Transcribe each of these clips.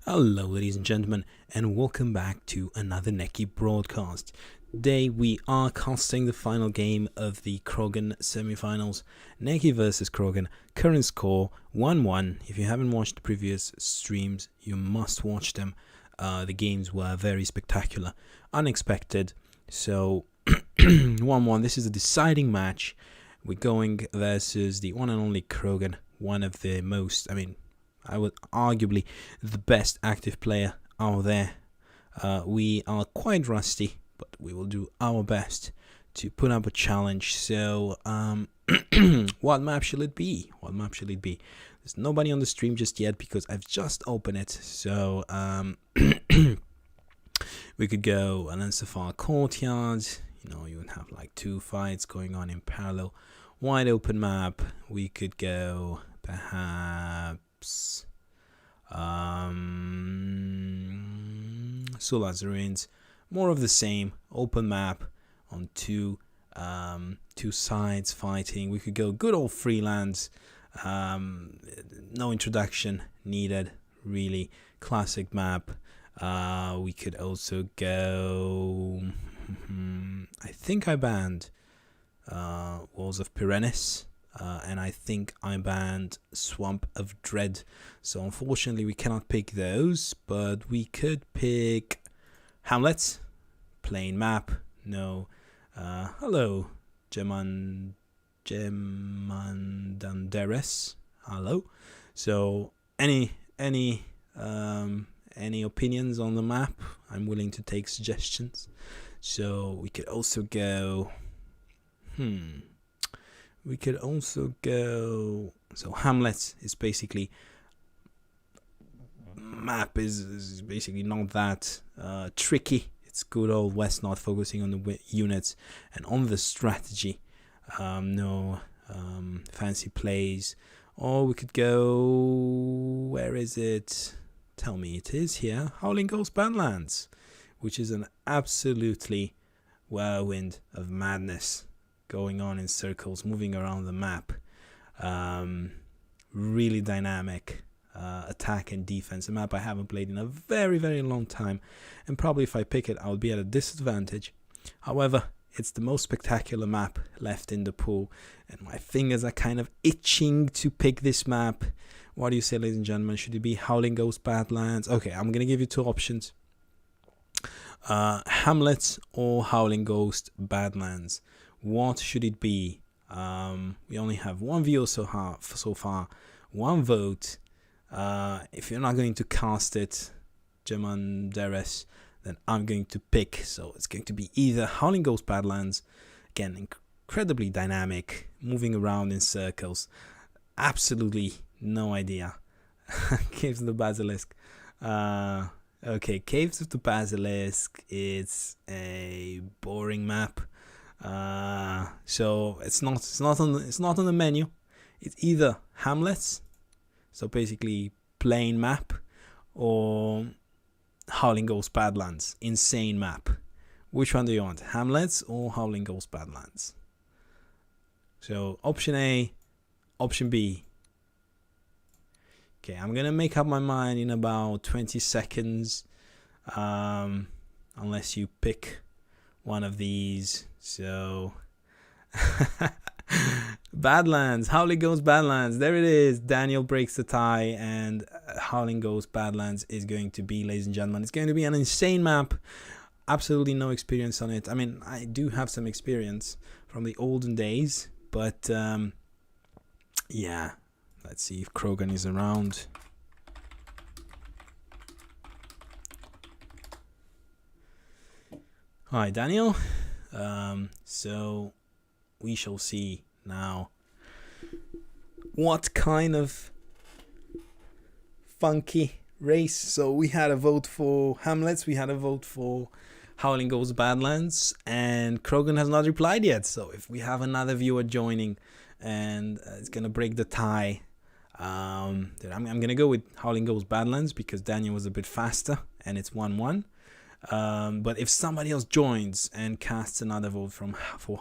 Hello, ladies and gentlemen, and welcome back to another neki broadcast. Today we are casting the final game of the Krogen semi-finals, neki versus Krogen. Current score 1-1. If you haven't watched the previous streams, you must watch them. The games were very spectacular, unexpected. So 1-1. This is a deciding match. We're going versus the one and only Krogen, one of the most, I would arguably the best active player out there. We are quite rusty, but we will do our best to put up a challenge. So, what map shall it be? There's nobody on the stream just yet because I've just opened it. So, we could go Alansafar Courtyard. You would have like two fights going on in parallel. Wide open map. We could go perhaps Sulazarins, more of the same. Open map on two sides fighting. We could go good old Freelands. No introduction needed, really. Classic map. We could also go. I think I banned Walls of Pyrenees. And I think I banned Swamp of Dread. So unfortunately we cannot pick those, but we could pick Hamlet, plain map. No, hello, Gemandanderes. Hello. So any opinions on the map? I'm willing to take suggestions. So we could also go. We could also go. So Hamlet is basically map is basically not that tricky. It's good old Wesnoth focusing on the units and on the strategy. No fancy plays. Or we could go. Where is it? Tell me it is here. Howling Ghost Badlands, which is an absolutely whirlwind of madness going on in circles, moving around the map. Really dynamic attack and defense. A map I haven't played in a very, very long time, and probably if I pick it, I'll be at a disadvantage. However, it's the most spectacular map left in the pool, and my fingers are kind of itching to pick this map. What do you say, ladies and gentlemen? Should it be Howling Ghost Badlands? Okay, I'm gonna give you two options. Hamlet or Howling Ghost Badlands. What should it be? We only have one viewer so far, one vote. If you're not going to cast it, Gemanderes, then I'm going to pick. So it's going to be either Howling Ghost Badlands, again incredibly dynamic, moving around in circles, absolutely no idea. Caves of the Basilisk. Okay, Caves of the Basilisk. It's a boring map. So it's not on the menu. It's either Hamlet, so basically plain map, or Howling Ghost Badlands, insane map. Which one do you want, Hamlet or Howling Ghost Badlands? So option A, option B. Okay, I'm gonna make up my mind in about 20 seconds, unless you pick one of these. So Badlands, Howling Ghost Badlands, there it is. Daniel breaks the tie, and Howling Ghost Badlands is going to be, ladies and gentlemen, it's going to be an insane map. Absolutely no experience on it. I mean, I do have some experience from the olden days, but yeah, let's see if Krogen is around. Hi, Daniel. So we shall see now what kind of funky race. So we had a vote for Hamlets, we had a vote for Howling Ghost Badlands, and Krogen has not replied yet. So if we have another viewer joining and it's gonna break the tie, I'm gonna go with Howling Ghost Badlands because Daniel was a bit faster and it's 1-1. But if somebody else joins and casts another vote for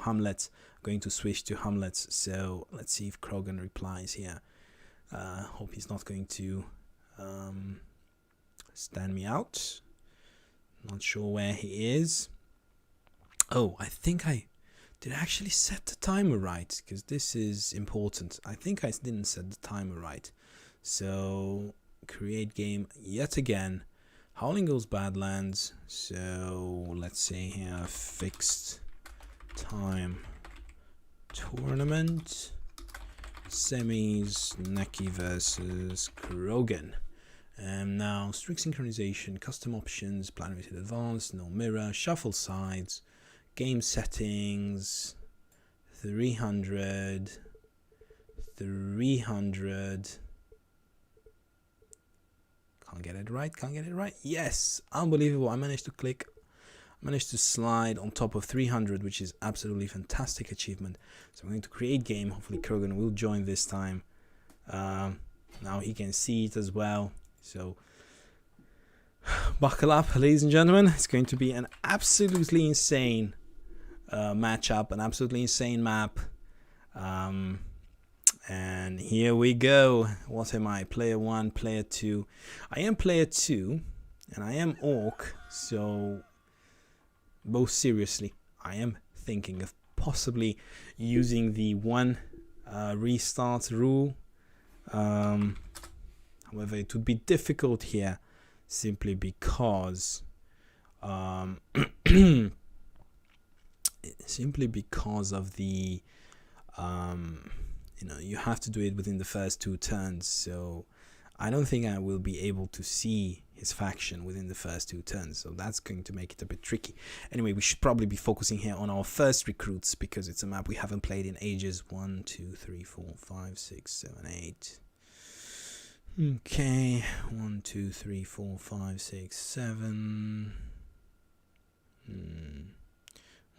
Hamlet, I'm going to switch to Hamlet. So let's see if Krogen replies here. Hope he's not going to stand me out. Not sure where he is. Oh, I think I did actually set the timer right, because this is important. I think I didn't set the timer right. So create game yet again. Howling Ghost Badlands. So let's say here fixed time tournament. Semis, neki versus Krogen. Now strict synchronization, custom options, plan rated advanced, no mirror, shuffle sides, game settings, 300. Can't get it right. Yes, unbelievable. I managed to slide on top of 300, which is absolutely fantastic achievement. So I'm going to create game. Hopefully Krogen will join this time. Now he can see it as well. So buckle up, ladies and gentlemen. It's going to be an absolutely insane matchup, an absolutely insane map. And here we go. What am I? Player 1, player 2. I am player 2, and I am Orc. So, most seriously, I am thinking of possibly using the one restart rule. However, it would be difficult here, simply because, of the. You have to do it within the first 2 turns, so I don't think I will be able to see his faction within the first 2 turns, so that's going to make it a bit tricky. Anyway, we should probably be focusing here on our first recruits, because it's a map we haven't played in ages. 1, 2, 3, 4, 5, 6, 7, 8. Okay, 1, 2, 3, 4, 5, 6, 7.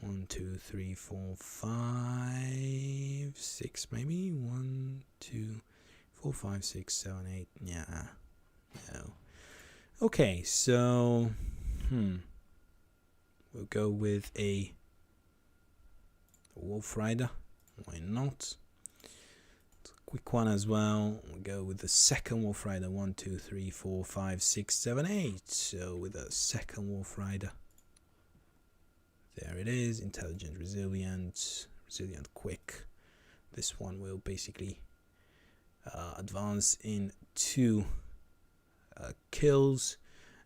1, 2, 3, 4, 5, 6, maybe. 1, 2, 4, 5, 6, 7, 8. Yeah. No. Okay, so we'll go with a Wolf Rider. Why not? It's a quick one as well. We'll go with the second Wolf Rider. 1, 2, 3, 4, 5, 6, 7, 8. So with a second Wolf Rider. There it is. Intelligent, resilient, quick. This one will basically advance in 2 kills.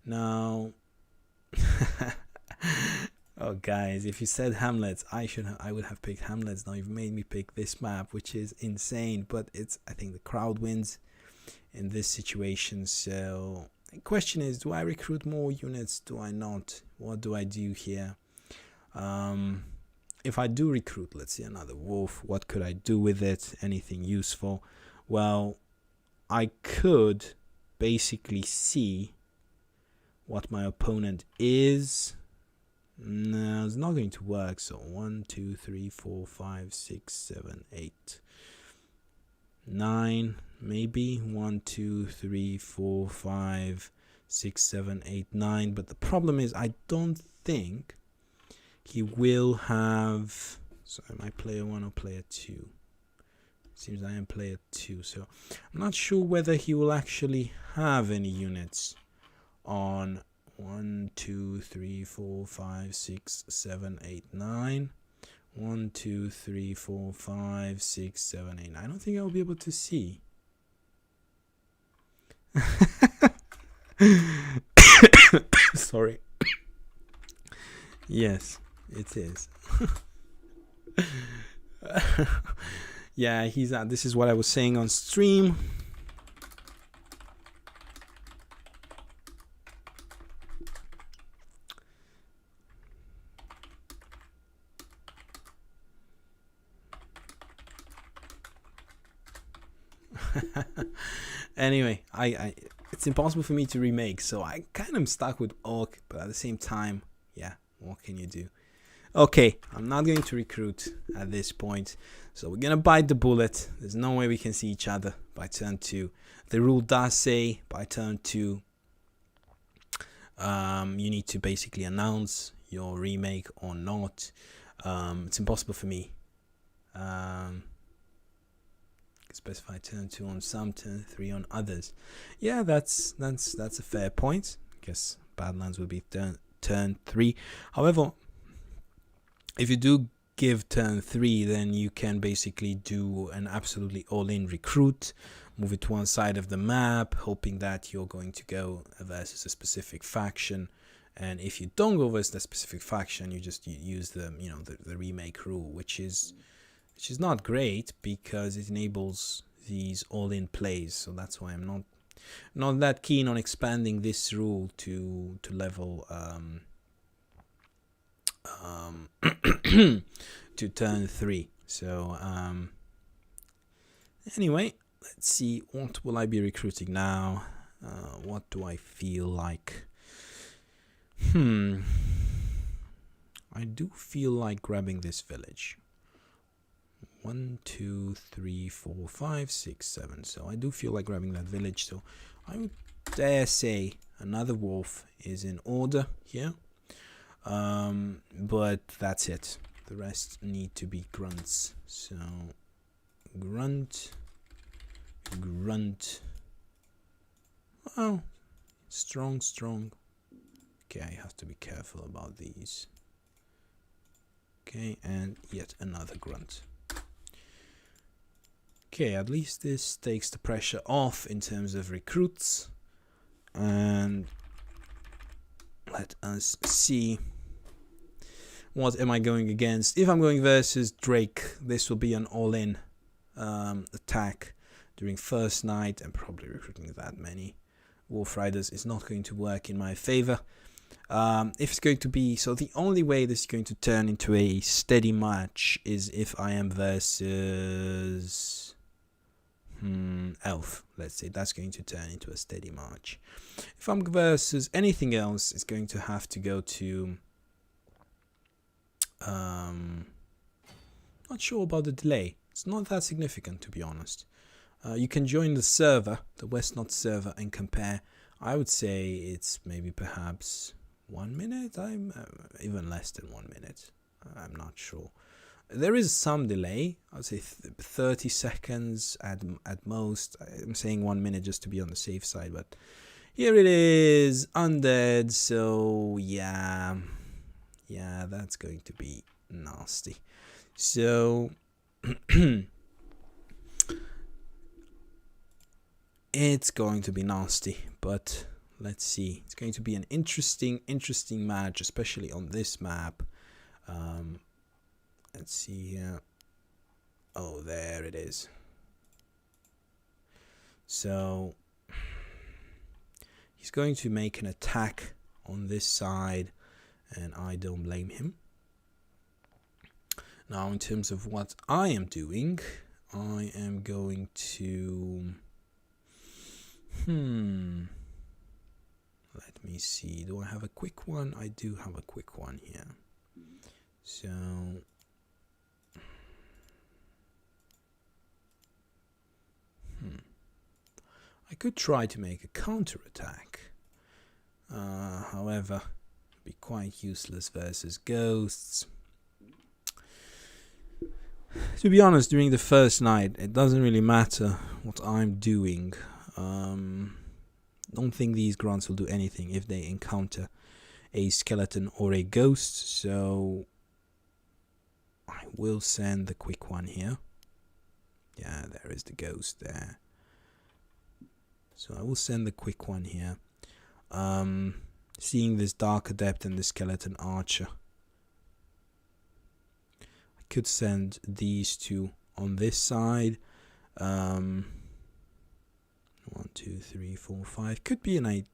Now, oh guys, if you said Hamlets, I would have picked Hamlets. Now you've made me pick this map, which is insane. But I think the crowd wins in this situation. So the question is, do I recruit more units? Do I not? What do I do here? If I do recruit, let's see, another wolf, what could I do with it? Anything useful? Well, I could basically see what my opponent is. No, it's not going to work. So 1, 2, 3, 4, 5, 6, 7, 8, 9, maybe 1, 2, 3, 4, 5, 6, 7, 8, 9. But the problem is, I don't think he will have. So am I player 1 or player 2? Seems I am player 2, so I'm not sure whether he will actually have any units on 1, 2, 3, 4, 5, 6, 7, 8, 9. 1, 2, 3, 4, 5, 6, 7, 8. I don't think I'll be able to see. Sorry. Yes, it is. Yeah, he's at. This is what I was saying on stream. Anyway, I it's impossible for me to remake, so I kind of stuck with Orc, but at the same time, yeah, what can you do? Okay, I'm not going to recruit at this point, so we're gonna bite the bullet. There's no way we can see each other by turn 2. The rule does say by turn 2 you need to basically announce your remake or not. It's impossible for me. Specify turn 2 on some, turn 3 on others. Yeah, that's a fair point. guess Badlands will be turn 3. However, if you do give turn 3, then you can basically do an absolutely all-in recruit, move it to one side of the map, hoping that you're going to go versus a specific faction. And if you don't go versus that specific faction, you just use the the remake rule, which is not great because it enables these all-in plays. So that's why I'm not that keen on expanding this rule to level to turn 3. So anyway, let's see, what will I be recruiting now? What do I feel like? I do feel like grabbing this village. 1, 2, 3, 4, 5, 6, 7. So I do feel like grabbing that village. So I would dare say another wolf is in order here. But that's it. The rest need to be grunts. So grunt. Oh, strong. Okay, I have to be careful about these. Okay, and yet another grunt. Okay, at least this takes the pressure off in terms of recruits. And let us see. What am I going against? If I'm going versus Drake, this will be an all-in attack during first night, and probably recruiting that many Wolf Riders is not going to work in my favor. If it's going to be, so the only way this is going to turn into a steady match is if I am versus Elf. Let's say that's going to turn into a steady match. If I'm versus anything else, it's going to have to go to not sure about the delay. It's not that significant, to be honest. You can join the server, the Wesnoth server, and compare. I would say it's maybe perhaps 1 minute. I'm even less than 1 minute. I'm not sure. There is some delay. I would say 30 seconds at most. I'm saying 1 minute just to be on the safe side, but here it is, undead. So yeah, that's going to be nasty. So it's going to be nasty, but let's see. It's going to be an interesting match, especially on this map. Let's see here. Oh, there it is. So he's going to make an attack on this side, and I don't blame him. Now, in terms of what I am doing, I am going to let me see. Do I have a quick one? I do have a quick one here. So I could try to make a counter-attack. However, it'd be quite useless versus ghosts. To be honest, during the first night, it doesn't really matter what I'm doing. Don't think these grunts will do anything if they encounter a skeleton or a ghost, so I will send the quick one here. Yeah, there is the ghost there. So I will send the quick one here. Seeing this Dark Adept and the Skeleton Archer, I could send these two on this side. 1, 2, 3, 4, 5. Could be a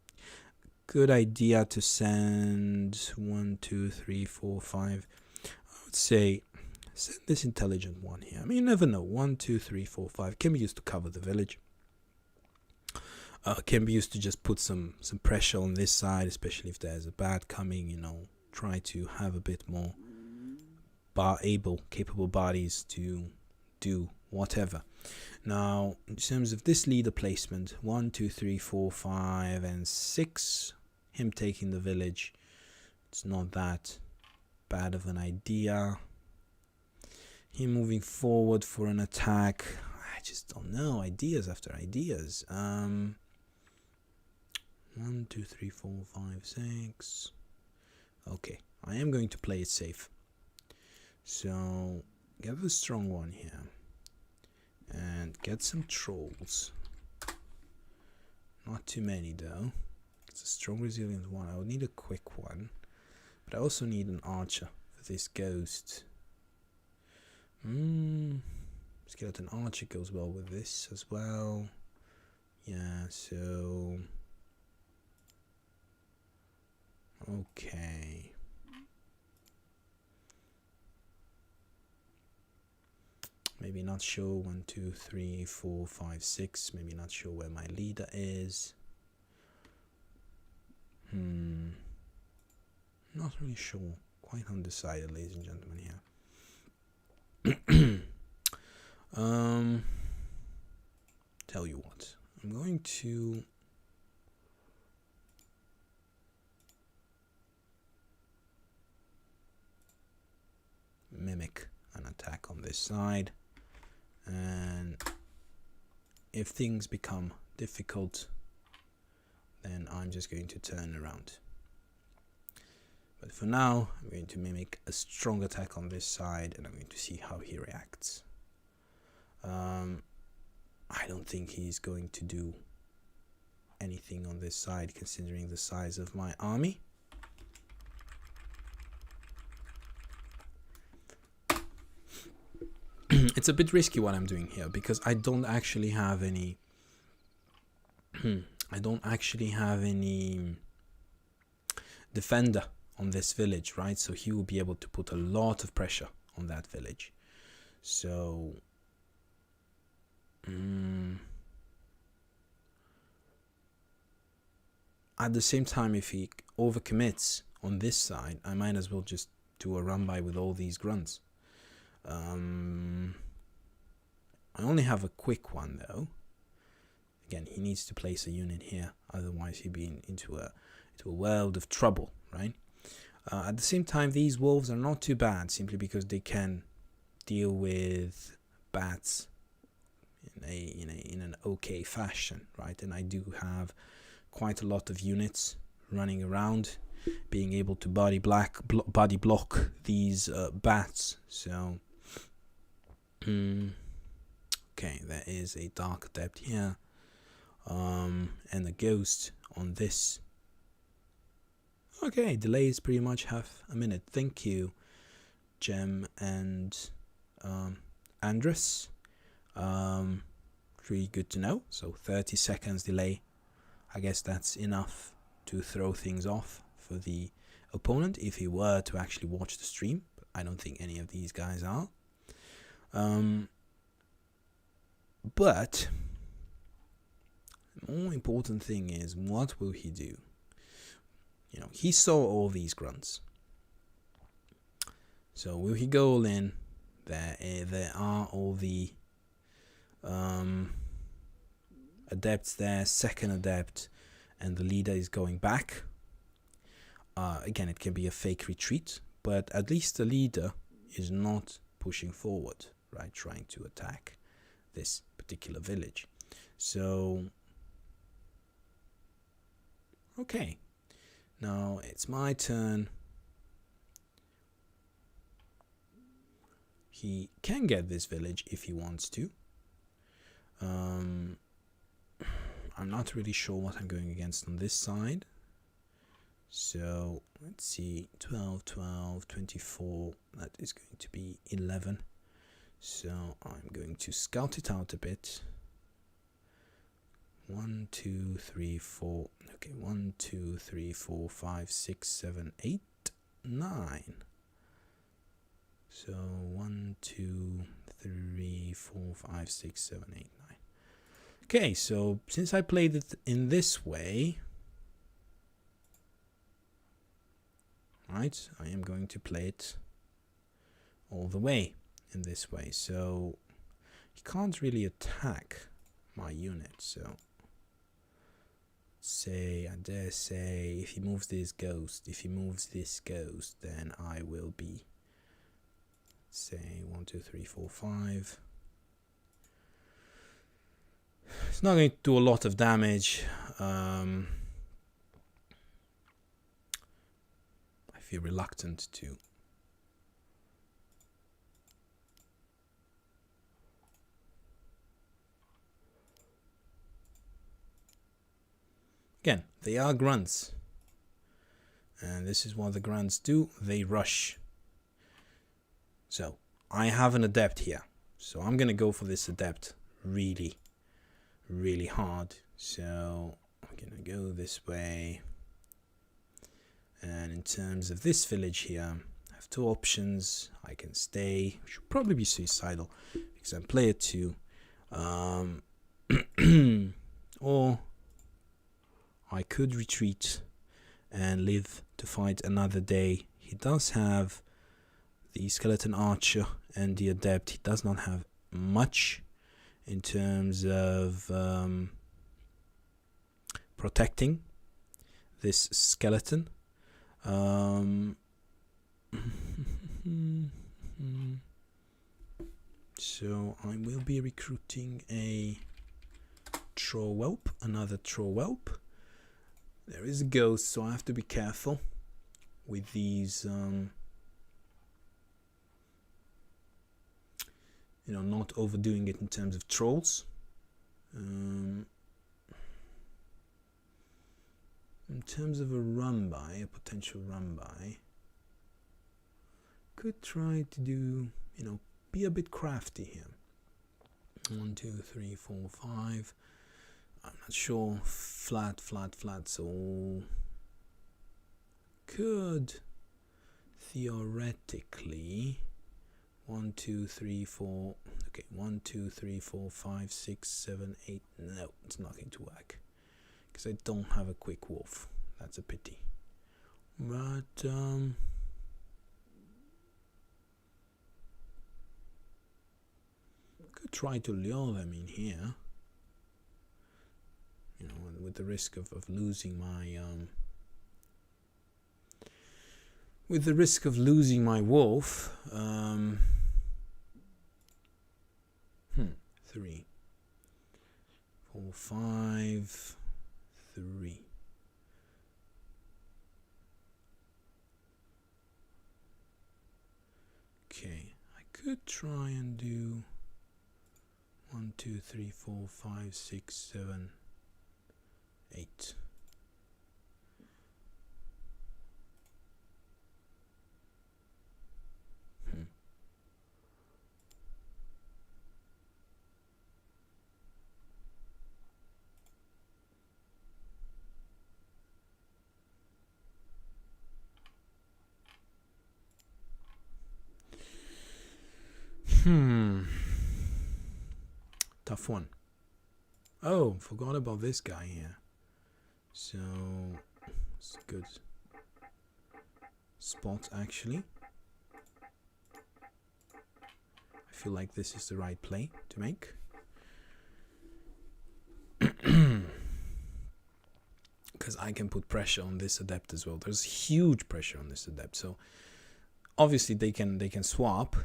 good idea to send 1, 2, 3, 4, 5. I would say send this intelligent one here. I mean, you never know. 1, 2, 3, 4, 5 can be used to cover the village. Can be used to just put some pressure on this side, especially if there's a bat coming. You know, try to have a bit more capable bodies to do whatever. Now, in terms of this leader placement, 1, 2, 3, 4, 5, and 6, him taking the village, it's not that bad of an idea. Him moving forward for an attack, I just don't know. Ideas after ideas. 1, 1, 2, 3, 4, 5, 6. Okay, I am going to play it safe. So get a strong one here. And get some trolls. Not too many though. It's a strong resilient one. I would need a quick one. But I also need an archer for this ghost. Skeleton archer goes well with this as well. Yeah, so... Okay. Maybe not sure. 1, 2, 3, 4, 5, 6. Maybe not sure where my leader is. Not really sure. Quite undecided, ladies and gentlemen, here. Tell you what. I'm going to... mimic an attack on this side. And if things become difficult, then I'm just going to turn around. But for now, I'm going to mimic a strong attack on this side, and I'm going to see how he reacts. I don't think he's going to do anything on this side, considering the size of my army. It's a bit risky what I'm doing here, because I don't actually have any... defender on this village, right? So he will be able to put a lot of pressure on that village. So... at the same time, if he overcommits on this side, I might as well just do a run by with all these grunts. I only have a quick one though. Again, he needs to place a unit here, otherwise he'd be into a world of trouble, right? At the same time, these wolves are not too bad, simply because they can deal with bats in an okay fashion, right? And I do have quite a lot of units running around, being able to body block these bats. So okay, there is a dark adept here, and a ghost on this. Okay, delays pretty much half a minute. Thank you, Gem and Andres. Really good to know. So 30 seconds delay. I guess that's enough to throw things off for the opponent if he were to actually watch the stream. But I don't think any of these guys are. But the more important thing is, what will he do? You know, he saw all these grunts. So will he go all in? There are all the adepts there, second adept, and the leader is going back. Again, it can be a fake retreat, but at least the leader is not pushing forward, right, trying to attack this particular village. So, okay, now it's my turn. He can get this village if he wants to. I'm not really sure what I'm going against on this side. So let's see, 12, 12, 24, that is going to be 11. So I'm going to scout it out a bit. 1, 2, 3, 4. Okay, 1, 2, 3, 4, 5, 6, 7, 8, 9. So 1, 2, 3, 4, 5, 6, 7, 8, 9. Okay, so since I played it in this way, right, I am going to play it all the way in this way. So he can't really attack my unit. So say, I dare say, if he moves this ghost, then I will be, say, 1, 2, 3, 4, 5. It's not going to do a lot of damage. feel reluctant to. Again, they are grunts. And this is what the grunts do. They rush. So, I have an adept here. So, I'm going to go for this adept really, really hard. So, I'm going to go this way. And in terms of this village here, I have two options. I can stay. Should probably be suicidal because I'm player 2. Or I could retreat and live to fight another day. He does have the skeleton archer and the adept. He does not have much in terms of protecting this skeleton. So I will be recruiting a troll whelp, another troll whelp. There is a ghost, so I have to be careful with these, not overdoing it in terms of trolls. In terms of a run-by, a potential run-by, could try to do, be a bit crafty here. 1, 2, 3, 4, 5. I'm not sure. Flat. So could theoretically 1, 2, 3, 4. Okay, 1, 2, 3, 4, 5, 6, 7, 8. No, it's not going to work because I don't have a quick wolf. That's a pity. But could try to lure them in here. With the risk of losing my wolf. 3, 4, 5, 3. Okay, I could try and do 1, 2, 3, 4, 5, 6, 7, 8. Tough one. Oh, forgot about this guy here. So it's a good spot actually. I feel like this is the right play to make. Because I can put pressure on this adept as well. There's huge pressure on this adept. So obviously they can swap.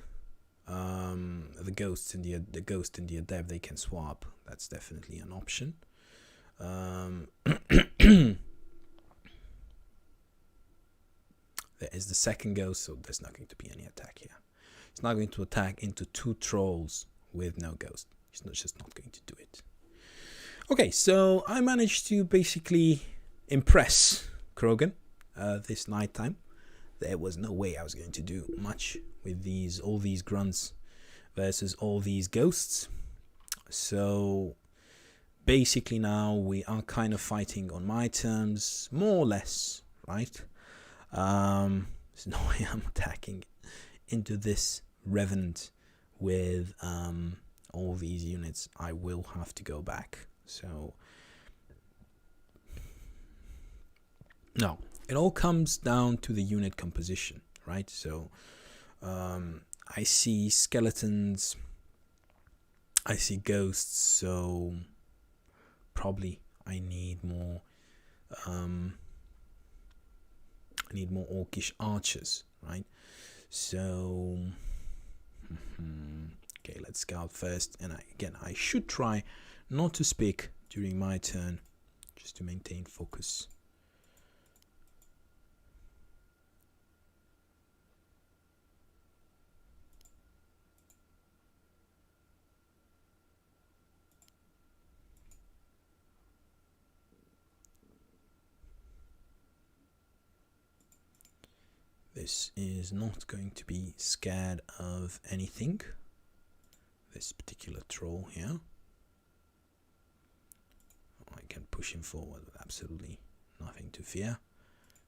The ghosts and the ghost and the adept, they can swap. That's definitely an option. There is the second ghost, so there's not going to be any attack here. He's not going to attack into 2 trolls with no ghost. He's just not going to do it. Okay, so I managed to basically impress Krogen this nighttime. There was no way I was going to do much with all these grunts versus all these ghosts. So basically now we are kind of fighting on my terms, more or less, right? There's no way I'm attacking into this Revenant with all these units. I will have to go back. So no, it all comes down to the unit composition, right? So I see skeletons, I see ghosts, so probably I need more orcish archers, right? So okay, let's scout first, and I should try not to speak during my turn just to maintain focus. this is not going to be scared of anything. This particular troll here. I can push him forward with absolutely nothing to fear.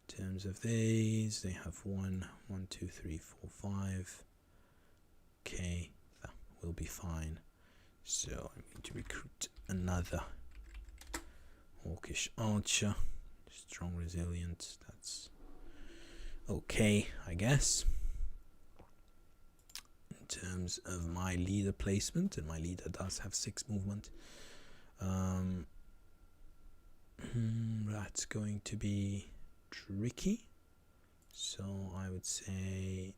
In terms of these, they have 1, 2, 3, 4, 5. Okay, that will be fine. So I'm going to recruit another Orcish archer. Strong, resilient. That's okay, I guess. In terms of my leader placement, and my leader does have 6 movement. That's going to be tricky. So I would say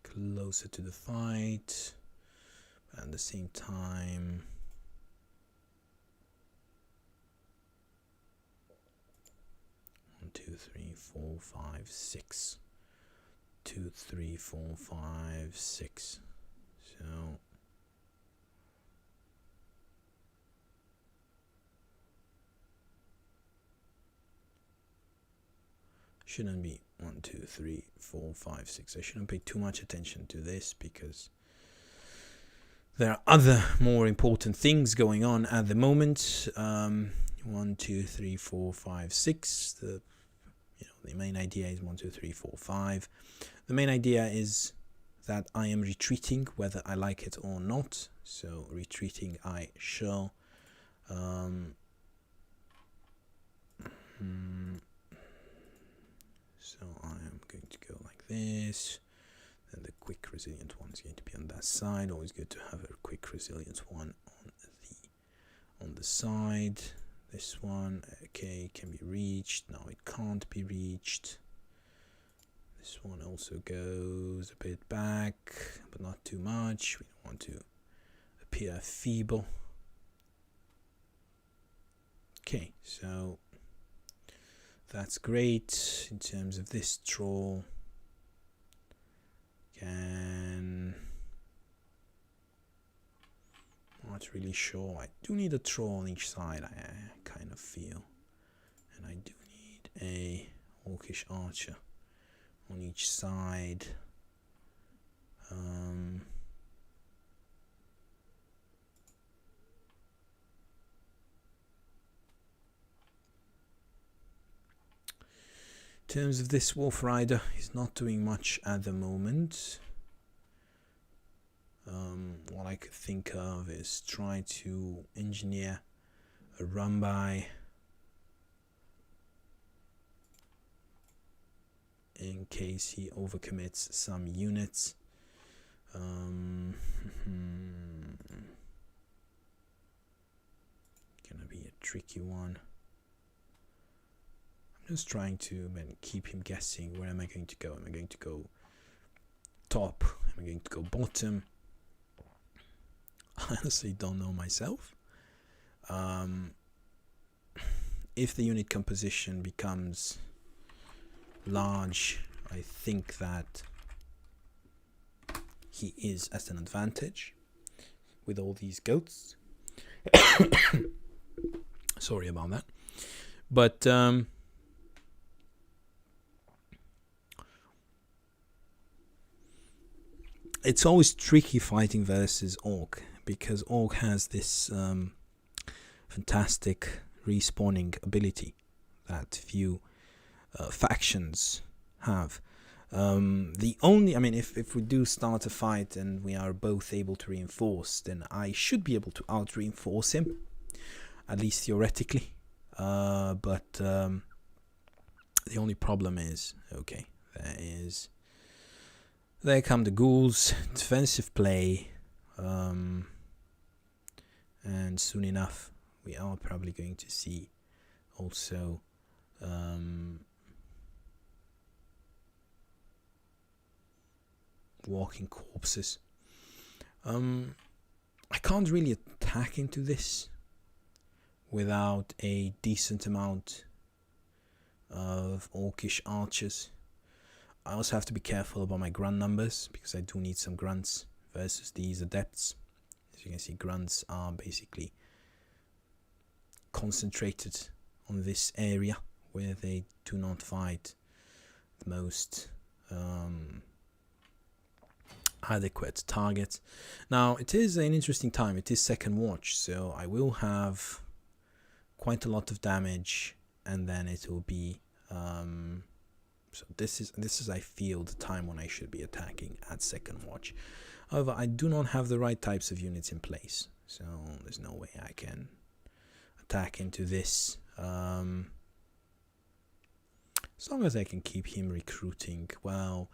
closer to the fight, but at the same time 1, 2, 3, 4, 5, 6. 2, 3, 4, 5, 6. So shouldn't be 1, 2, 3, 4, 5, 6. I shouldn't pay too much attention to this because there are other more important things going on at the moment. 1, 2, 3, 4, 5, 6. The main idea is 1, 2, 3, 4, 5. The main idea is that I am retreating whether I like it or not. So retreating I shall. So I am going to go like this. Then the quick resilient one is going to be on that side. Always good to have a quick resilient one on the side. This one, okay, can be reached. No, it can't be reached. This one also goes a bit back, but not too much. We don't want to appear feeble. Okay, so that's great. In terms of this troll, not really sure. I do need a troll on each side, I kind of feel, and I do need a Orcish archer on each side. In terms of this Wolf Rider, he's not doing much at the moment. What I could think of is try to engineer a run by in case he overcommits some units. Gonna be a tricky one. I'm just trying to keep him guessing. Where am I going to go? Am I going to go top? Am I going to go bottom? I honestly don't know myself. If the unit composition becomes large, I think that he is at an advantage with all these goats. Sorry about that. But it's always tricky fighting versus Orc, because Orc has this fantastic respawning ability that few factions have. If we do start a fight and we are both able to reinforce, then I should be able to out reinforce him, at least theoretically. But the only problem is, okay, there come the ghouls, defensive play, and soon enough we are probably going to see also walking corpses. I can't really attack into this without a decent amount of Orcish archers. I also have to be careful about my grunt numbers, because I do need some grunts versus these adepts. As you can see, grunts are basically concentrated on this area where they do not fight the most adequate target. Now it is an interesting time. It is second watch, so I will have quite a lot of damage, and then it will be so this is I feel the time when I should be attacking at second watch. However, I do not have the right types of units in place, so there's no way I can attack into this. As long as I can keep him recruiting, well,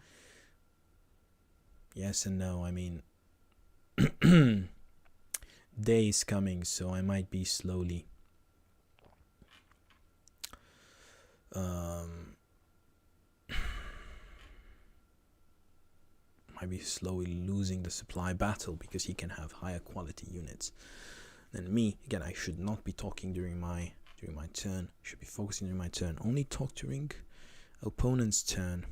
yes and no. I mean, day is coming, so I might be slowly losing the supply battle, because he can have higher quality units than me. Again, I should not be talking during my turn. I should be focusing during my turn. Only talk during opponent's turn.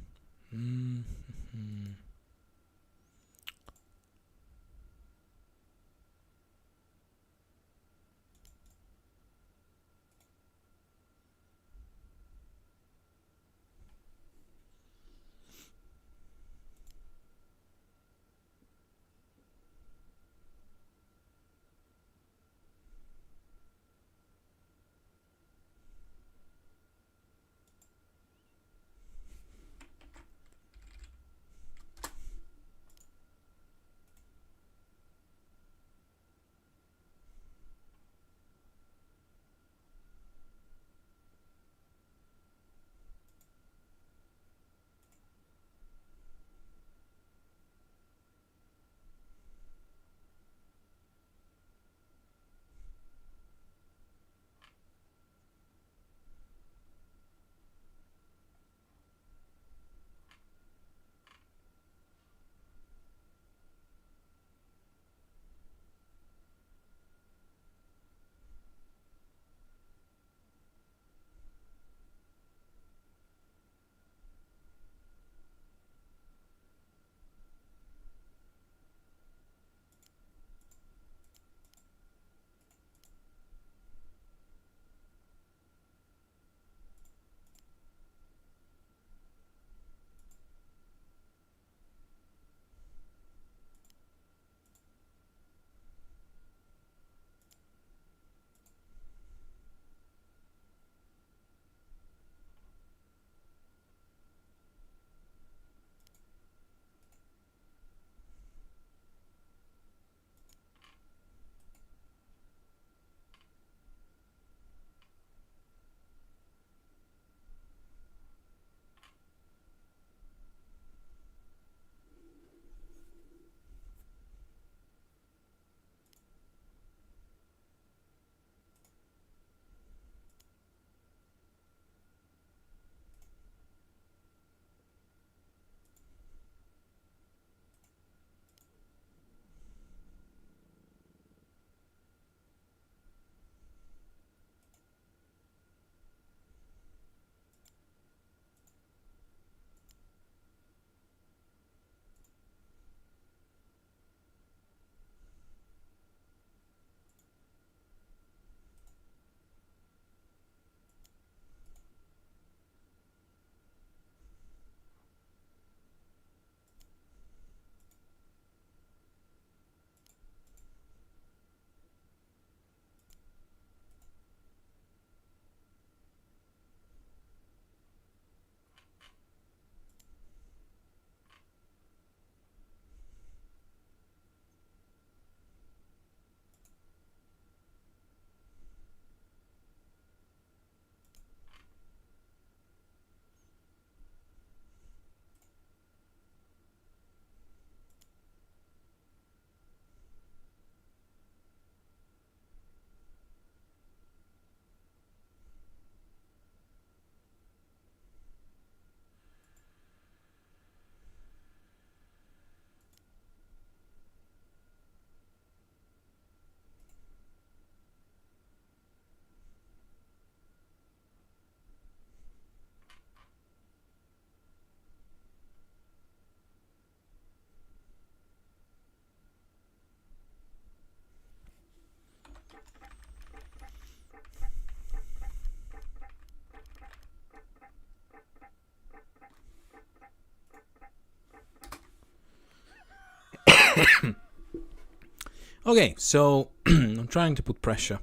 Okay, so I'm trying to put pressure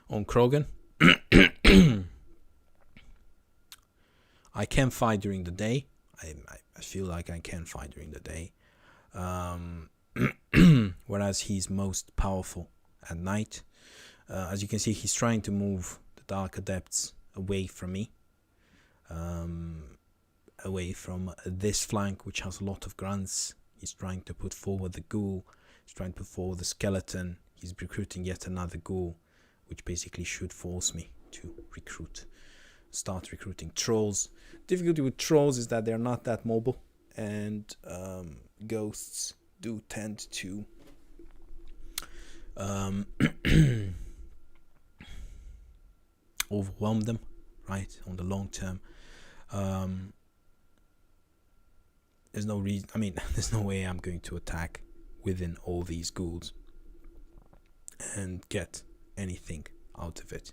on Krogen. I can fight during the day. I feel like I can fight during the day. Whereas he's most powerful at night. As you can see, he's trying to move the Dark Adepts away from me. Away from this flank, which has a lot of grunts. He's trying to put forward the ghoul. He's trying to put forward the skeleton. He's recruiting yet another ghoul, which basically should force me to start recruiting trolls. Difficulty with trolls is that they're not that mobile, and ghosts do tend to overwhelm them, right, on the long term. There's no reason, there's no way I'm going to attack within all these ghouls and get anything out of it.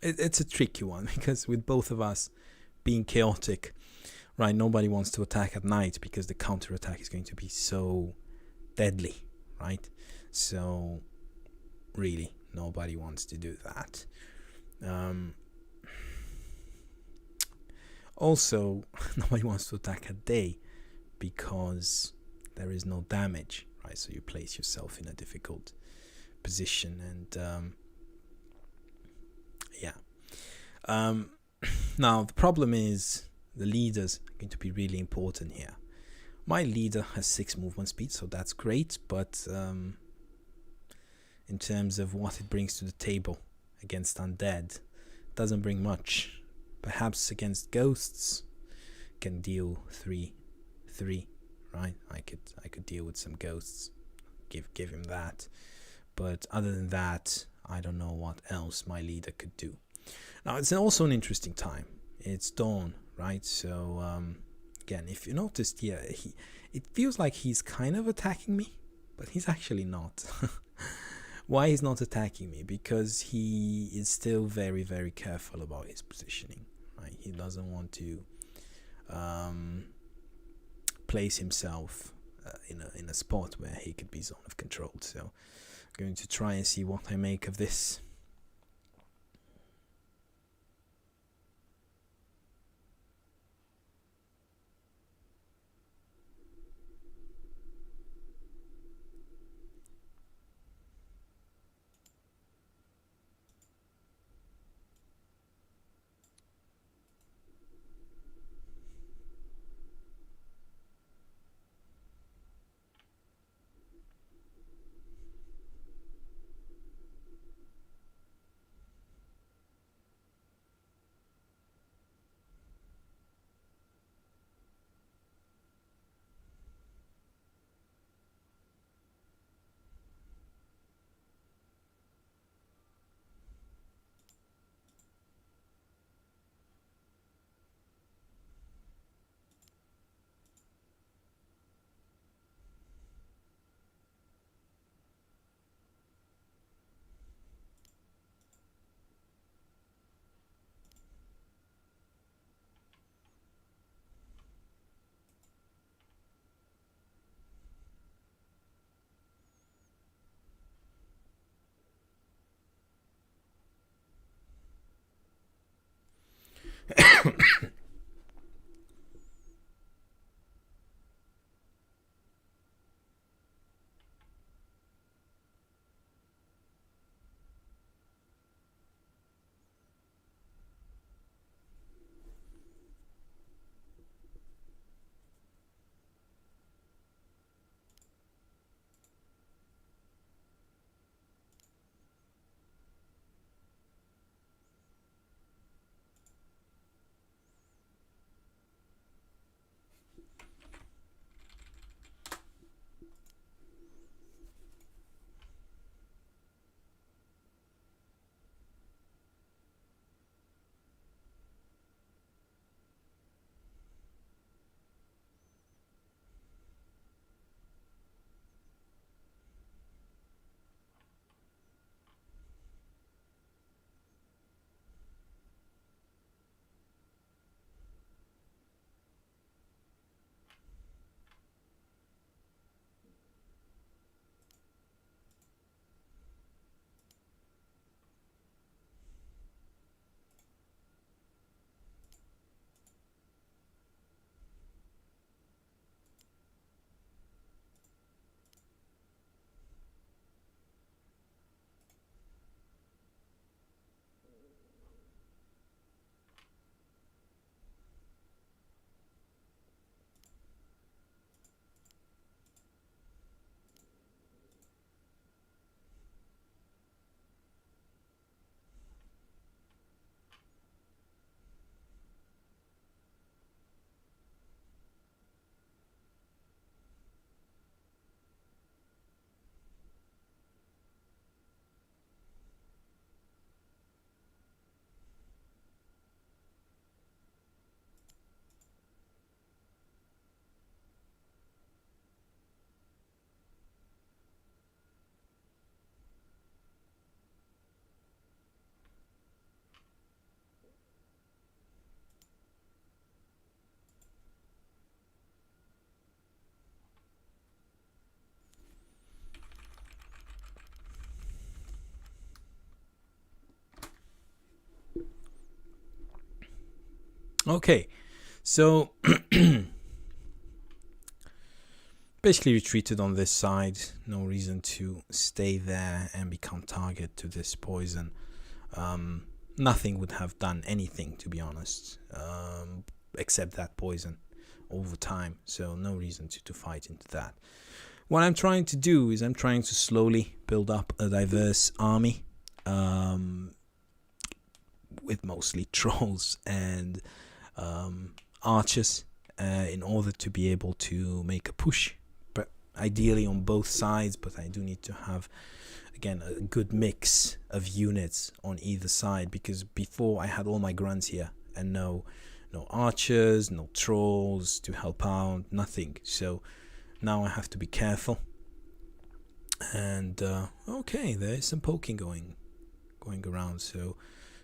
It's a tricky one, because with both of us being chaotic, right, nobody wants to attack at night because the counterattack is going to be so deadly, right? So really, nobody wants to do that. Also, nobody wants to attack at day because there is no damage, right? So you place yourself in a difficult position, and now the problem is the leaders are going to be really important here. My leader has 6 movement speed, so that's great, but in terms of what it brings to the table against undead, it doesn't bring much. Perhaps against ghosts can deal 3, right? I could deal with some ghosts, give him that. But other than that, I don't know what else my leader could do. Now, it's also an interesting time. It's dawn, right? So again, if you noticed here, it feels like he's kind of attacking me, but he's actually not. Why he's not attacking me? Because he is still very, very careful about his positioning. Right? He doesn't want to place himself in a spot where he could be zone of control. So I'm going to try and see what I make of this. Okay, so basically retreated on this side. No reason to stay there and become target to this poison. Nothing would have done anything, to be honest, except that poison over time. So no reason to fight into that. What I'm trying to do is I'm trying to slowly build up a diverse army with mostly trolls and archers in order to be able to make a push, but ideally on both sides. But I do need to have, again, a good mix of units on either side, because before I had all my grunts here and no archers, no trolls to help out, nothing. So now I have to be careful. And okay, there's some poking going around. So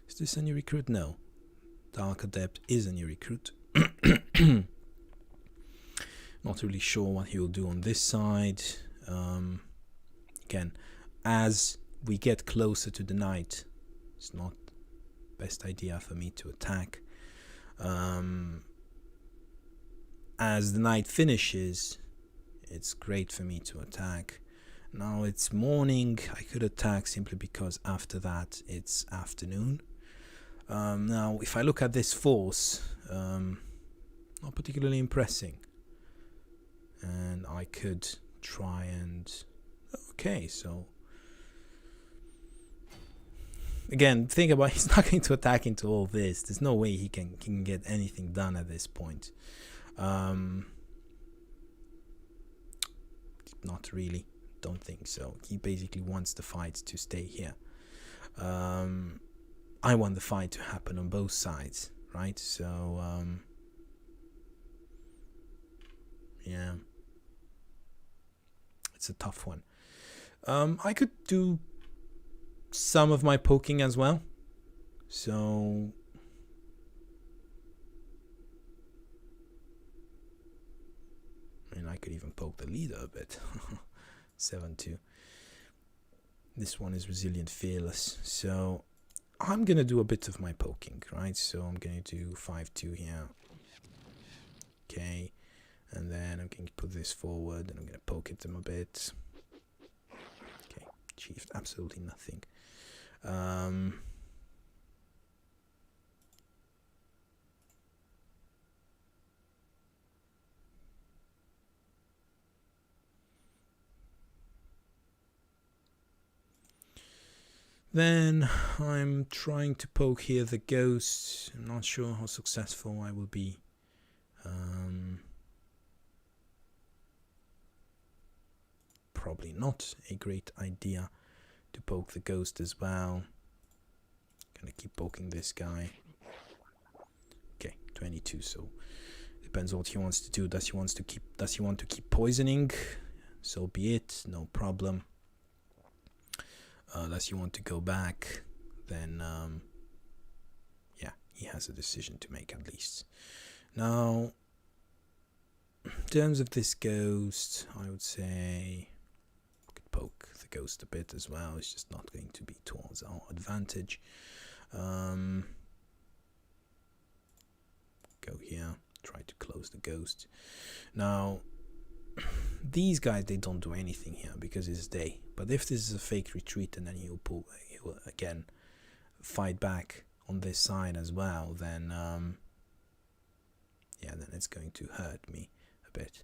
is this a new recruit? No. Dark Adept is a new recruit. Not really sure what he will do on this side. Again, as we get closer to the night, it's not best idea for me to attack. As the night finishes, it's great for me to attack. Now it's morning. I could attack simply because after that it's afternoon. Now if I look at this force, not particularly impressing, and I could try and okay, so again, think about, he's not going to attack into all this. There's no way he can get anything done at this point. Not really, don't think so. He basically wants the fight to stay here. I want the fight to happen on both sides, right? So yeah, it's a tough one. I could do some of my poking as well, so I mean, I could even poke the leader a bit. 7-2. This one is resilient, fearless, so I'm gonna do a bit of my poking, right? So I'm gonna do 5-2 here, okay, and then I'm going to put this forward and I'm gonna poke at them a bit. Okay, achieved absolutely nothing. Then I'm trying to poke here the ghost. I'm not sure how successful I will be. Probably not a great idea to poke the ghost as well. Gonna keep poking this guy. Okay, 22. So depends what he wants to do. Does he want to keep poisoning? So be it. No problem. Unless you want to go back, then yeah, he has a decision to make at least. Now, in terms of this ghost, I would say we could poke the ghost a bit as well. It's just not going to be towards our advantage. Go here, try to close the ghost. Now, these guys, they don't do anything here because it's day. But if this is a fake retreat and then he'll again fight back on this side as well, then yeah, then it's going to hurt me a bit.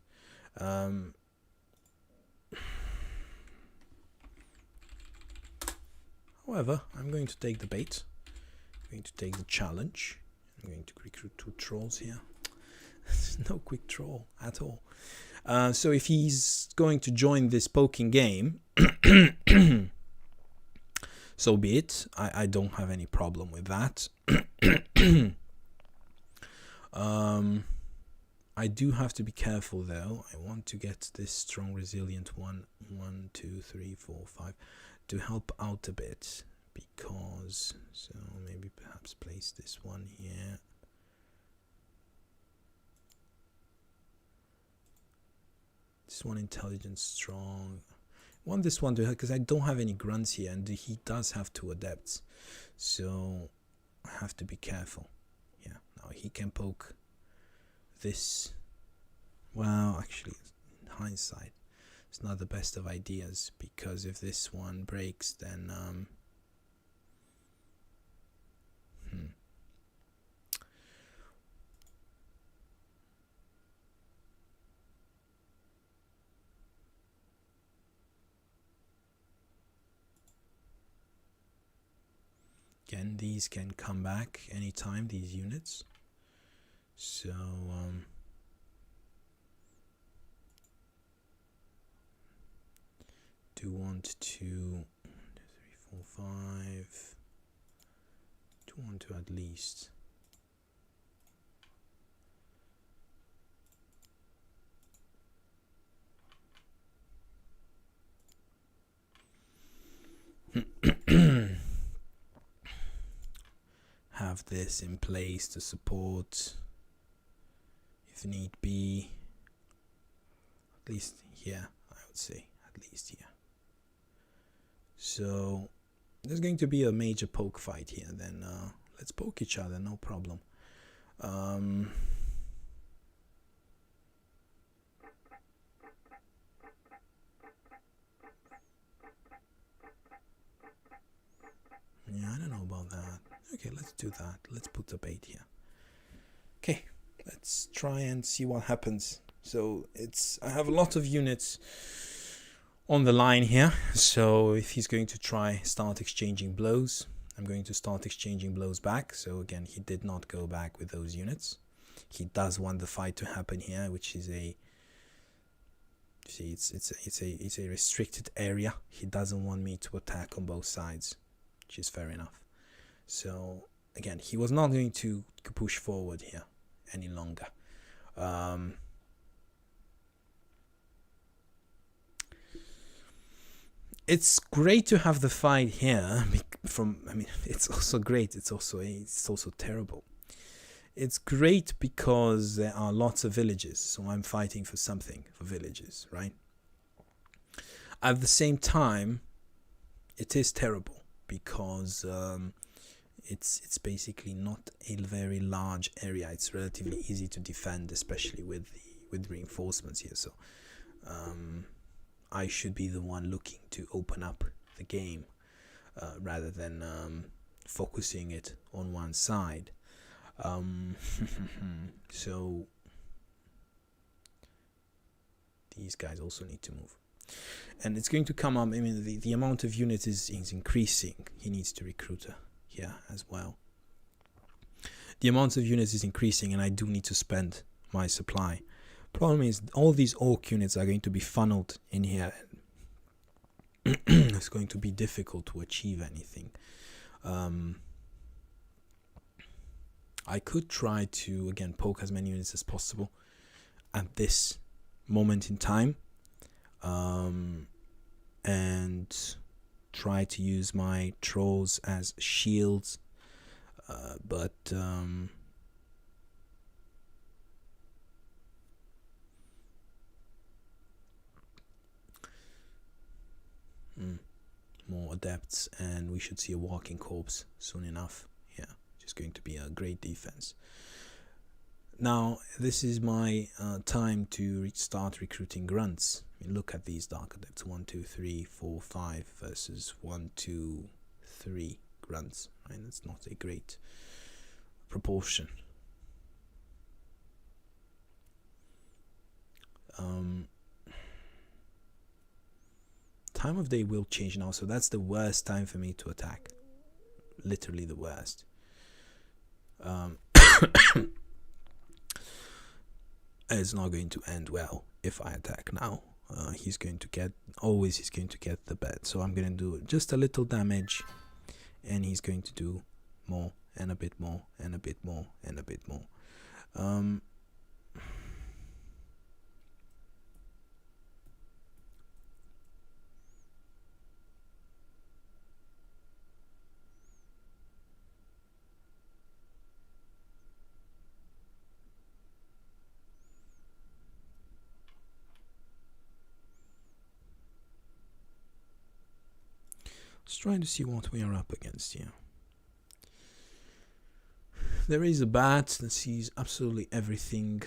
However, I'm going to take the bait. I'm going to take the challenge. I'm going to recruit 2 trolls here. There's no quick troll at all. So if he's going to join this poking game, so be it. I don't have any problem with that. I do have to be careful though. I want to get this strong, resilient 1, 2, 3, 4, 5 to help out a bit, because so maybe perhaps place this one here. This one intelligence strong. I want this one to help because I don't have any grunts here, and he does have 2 adepts, so I have to be careful. Yeah, Now he can poke this. Well, actually, in hindsight, it's not the best of ideas, because if this one breaks, then again, these can come back anytime, these units. So do want to 1, 2, 3, 4, 5. Do want to at least have this in place to support if need be, at least here, I would say, at least here. So there's going to be a major poke fight here, then let's poke each other, no problem. Yeah, I don't know about that. Okay, let's do that. Let's put the bait here. Okay, let's try and see what happens. So I have a lot of units on the line here. So if he's going to start exchanging blows, I'm going to start exchanging blows back. So again, he did not go back with those units. He does want the fight to happen here, which is it's a restricted area. He doesn't want me to attack on both sides, which is fair enough. So again, he was not going to push forward here any longer. It's great to have the fight here. It's also great. It's also terrible. It's great because there are lots of villages, so I'm fighting for something, for villages, right? At the same time, it is terrible because it's basically not a very large area. It's relatively easy to defend, especially with reinforcements here. So I should be the one looking to open up the game rather than focusing it on one side. So these guys also need to move, and it's going to come up. I mean, the amount of units is increasing. He needs to recruit here as well. The amount of units is increasing, and I do need to spend my supply. Problem is, all these orc units are going to be funneled in here. It's going to be difficult to achieve anything. I could try to, again, poke as many units as possible at this moment in time, and try to use my trolls as shields, but more adepts, and we should see a walking corpse soon enough. Yeah, which is going to be a great defense. Now this is my time to start recruiting grunts. I mean, look at these dark adepts: 1, 2, 3, 4, 5 versus 1, 2, 3 grunts. Right, that's not a great proportion. Time of day will change now, so that's the worst time for me to attack. Literally the worst. It's not going to end well if I attack now. He's going to get the bet. So I'm going to do just a little damage, and he's going to do more and a bit more and a bit more and a bit more. Just trying to see what we are up against here. there is a bat that sees absolutely everything.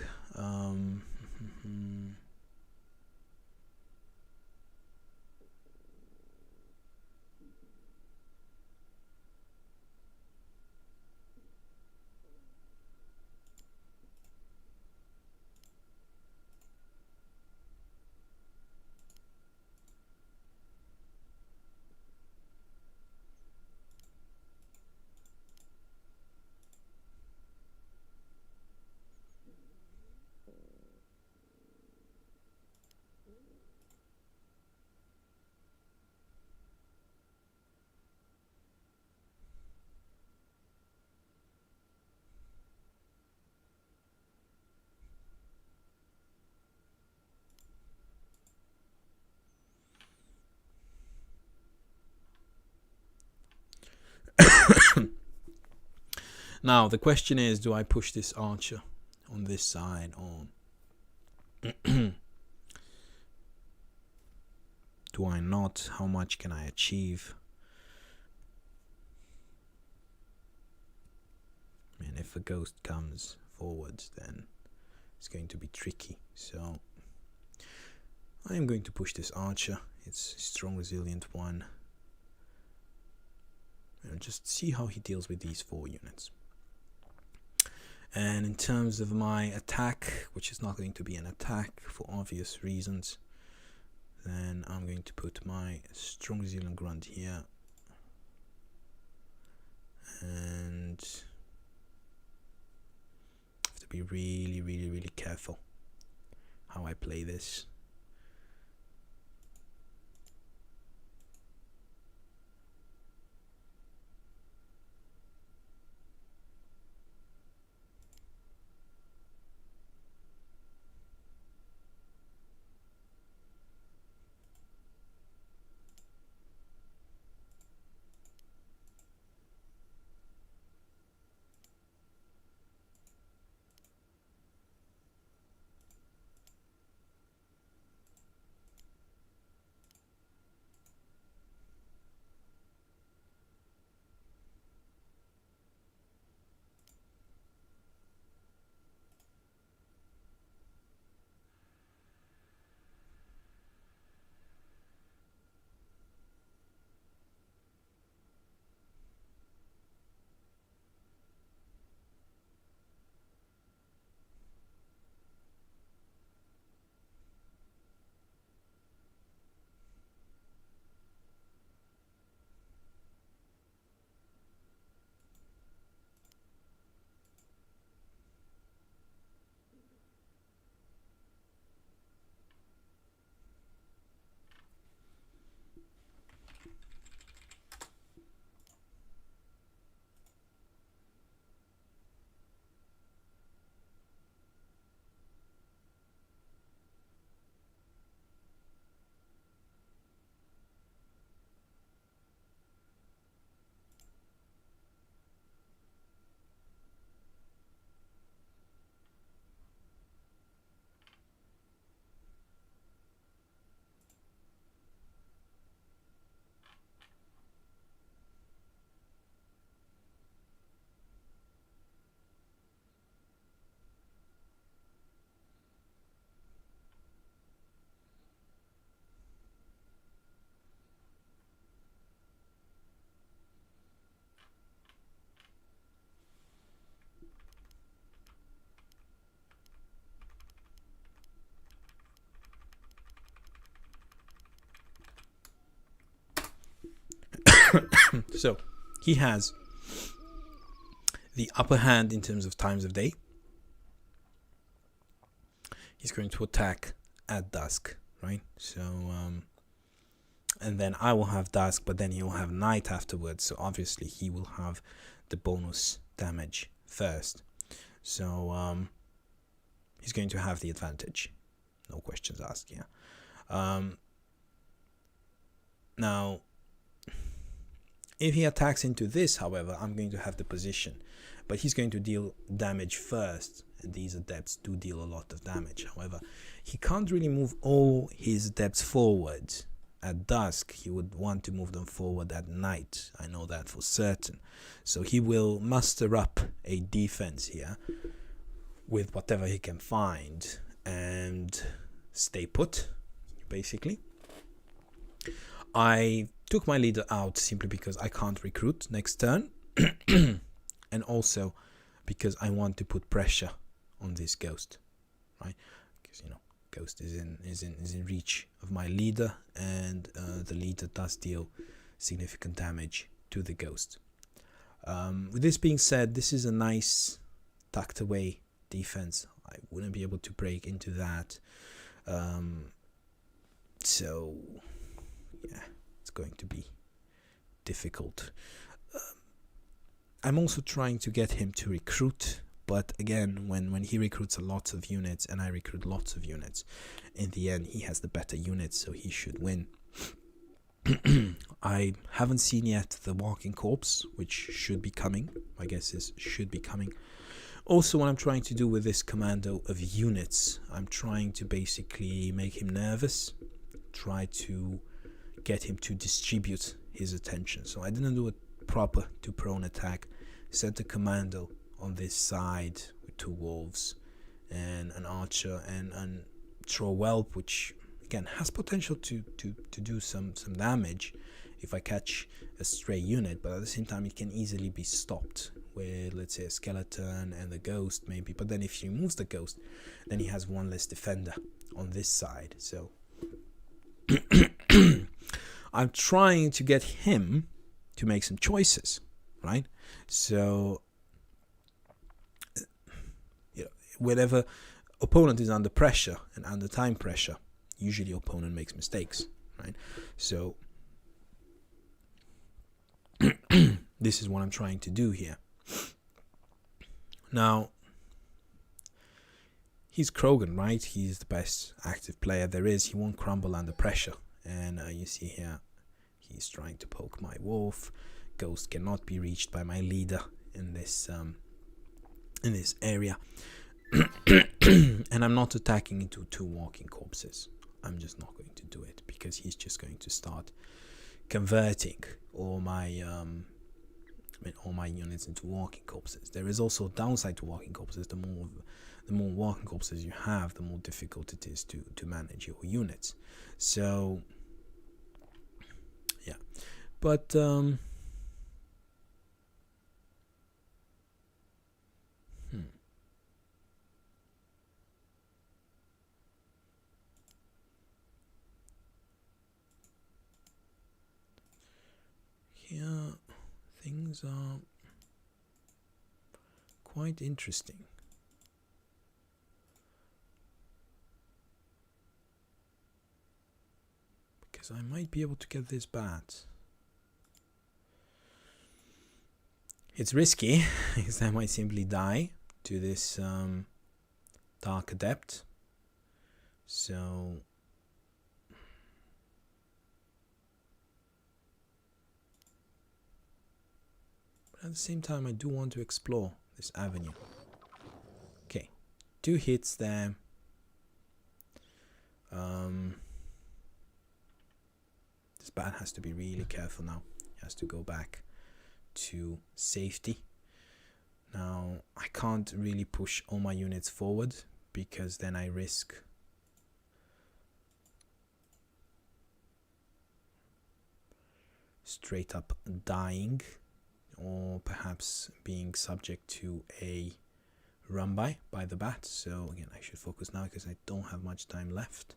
Now the question is, do I push this archer on this side or do I not? How much can I achieve? And if a ghost comes forwards, then it's going to be tricky. So I am going to push this archer. It's a strong, resilient one. And just see how he deals with these 4 units. And in terms of my attack, which is not going to be an attack for obvious reasons, then I'm going to put my strong resilient grunt here. And have to be really, really, really careful how I play this. So he has the upper hand in terms of times of day. He's going to attack at dusk, right? So and then I will have dusk, but then he will have night afterwards, so obviously he will have the bonus damage first. So he's going to have the advantage, no questions asked. Now if he attacks into this, however, I'm going to have the position, but he's going to deal damage first, and these adepts do deal a lot of damage. However, he can't really move all his adepts forward, at dusk. He would want to move them forward at night. I know that for certain. So he will muster up a defense here with whatever he can find and stay put, basically. I took my leader out simply because I can't recruit next turn, and also because I want to put pressure on this ghost, right? Because ghost is in reach of my leader, and the leader does deal significant damage to the ghost. With this being said, this is a nice tucked away defense. I wouldn't be able to break into that. So yeah, it's going to be difficult. I'm also trying to get him to recruit, but again, when he recruits a lot of units and I recruit lots of units, in the end he has the better units, so he should win. I haven't seen yet the walking corpse, which should be coming. My guess is should be coming. Also, what I'm trying to do with this commando of units, I'm trying to basically make him nervous, try to get him to distribute his attention. So I didn't do a proper two prone attack. Sent a commando on this side with 2 wolves and an archer and throw a whelp, which again has potential to do some damage if I catch a stray unit, but at the same time it can easily be stopped with, let's say, a skeleton and the ghost maybe. But then if he removes the ghost, then he has 1 less defender on this side. So I'm trying to get him to make some choices, right? So whenever opponent is under pressure and under time pressure, usually opponent makes mistakes, right? So this is what I'm trying to do here. Now, he's Krogen, right? He's the best active player there is. He won't crumble under pressure. And you see here, he's trying to poke my wolf. Ghost cannot be reached by my leader in this area. And I'm not attacking into 2 walking corpses. I'm just not going to do it because he's just going to start converting all my units into walking corpses. There is also a downside to walking corpses. The more walking corpses you have, the more difficult it is to manage your units. So yeah, but here things are quite interesting. Because I might be able to get this bat. It's risky, because I might simply die to this Dark Adept. So but at the same time, I do want to explore this avenue. Okay, 2 hits there. This bat has to be really careful now. He has to go back to safety. Now, I can't really push all my units forward because then I risk straight up dying, or perhaps being subject to a run by the bat. So again, I should focus now because I don't have much time left.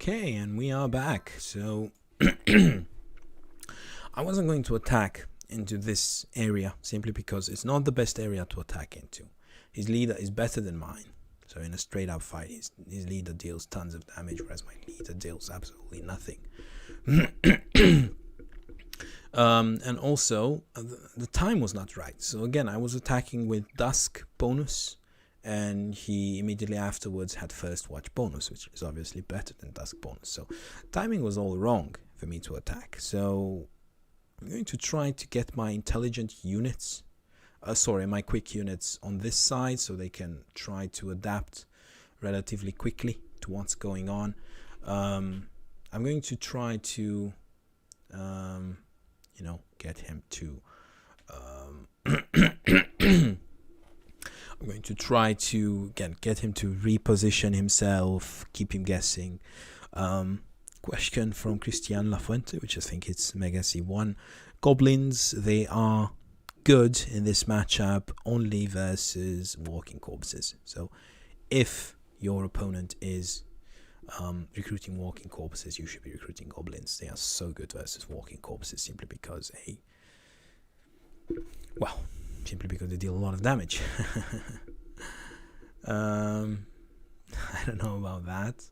Okay, and we are back. So I wasn't going to attack into this area simply because it's not the best area to attack into. His leader is better than mine. So in a straight up fight, his leader deals tons of damage, whereas my leader deals absolutely nothing. And also, the time was not right. So again, I was attacking with Dusk bonus, and he immediately afterwards had First Watch bonus, which is obviously better than Dusk bonus. So timing was all wrong for me to attack. So I'm going to try to get my intelligent units, my quick units on this side, so they can try to adapt relatively quickly to what's going on. I'm going to try to get him to I'm going to try to get him to reposition himself, keep him guessing. Question from Christian Lafuente, which I think it's Mega C1. Goblins, they are good in this matchup only versus walking corpses. So if your opponent is recruiting walking corpses, you should be recruiting goblins. They are so good versus walking corpses simply because they deal a lot of damage. I don't know about that.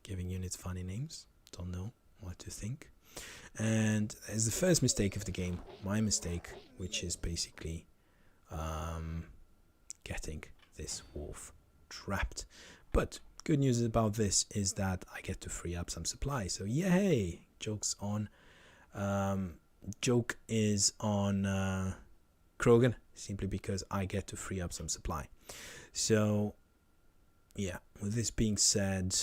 Giving units funny names. Don't know what to think. And as the first mistake of the game, my mistake, which is basically getting this wolf trapped. But good news about this is that I get to free up some supply. So yay! Joke is on Krogen, simply because I get to free up some supply. So yeah, with this being said,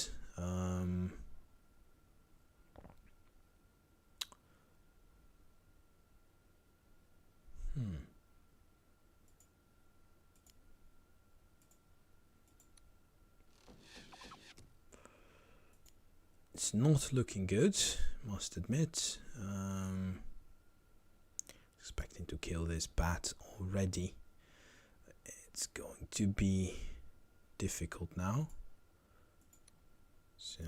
it's not looking good, must admit. Expecting to kill this bat already. It's going to be difficult now. So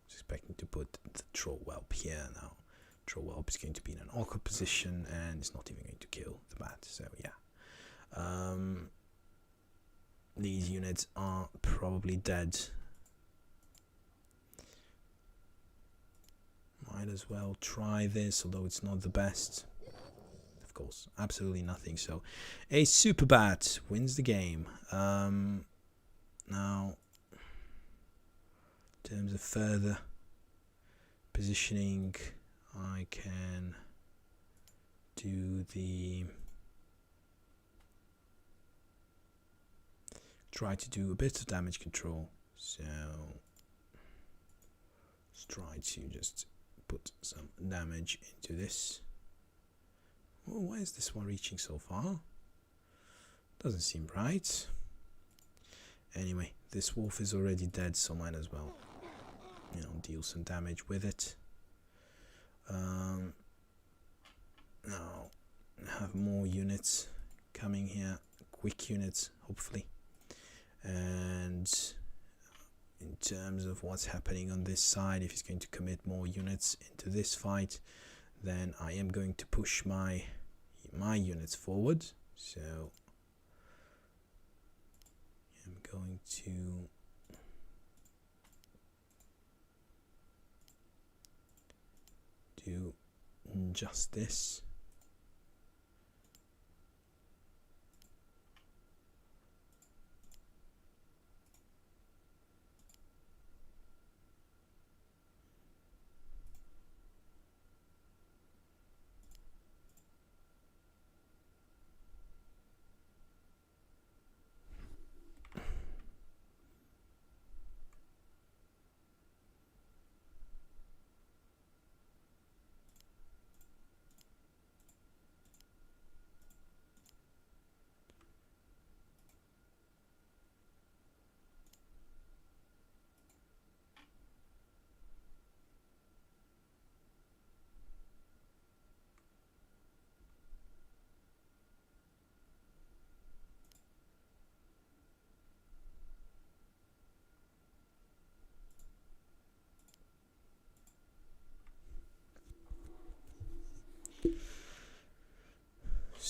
expecting to put the troll whelp here now. Troll whelp is going to be in an awkward position and it's not even going to kill the bat. So yeah, these units are probably dead. Might as well try this, although it's not the best. Of course, absolutely nothing. So a super bat wins the game. Now, in terms of further positioning, I can try to do a bit of damage control. So let's try to just put some damage into this. Oh, why is this one reaching so far? Doesn't seem right. Anyway, this wolf is already dead, so might as well, deal some damage with it. Now have more units coming here, quick units, hopefully. And in terms of what's happening on this side, if he's going to commit more units into this fight, then I am going to push my units forward. So I'm going to do just this.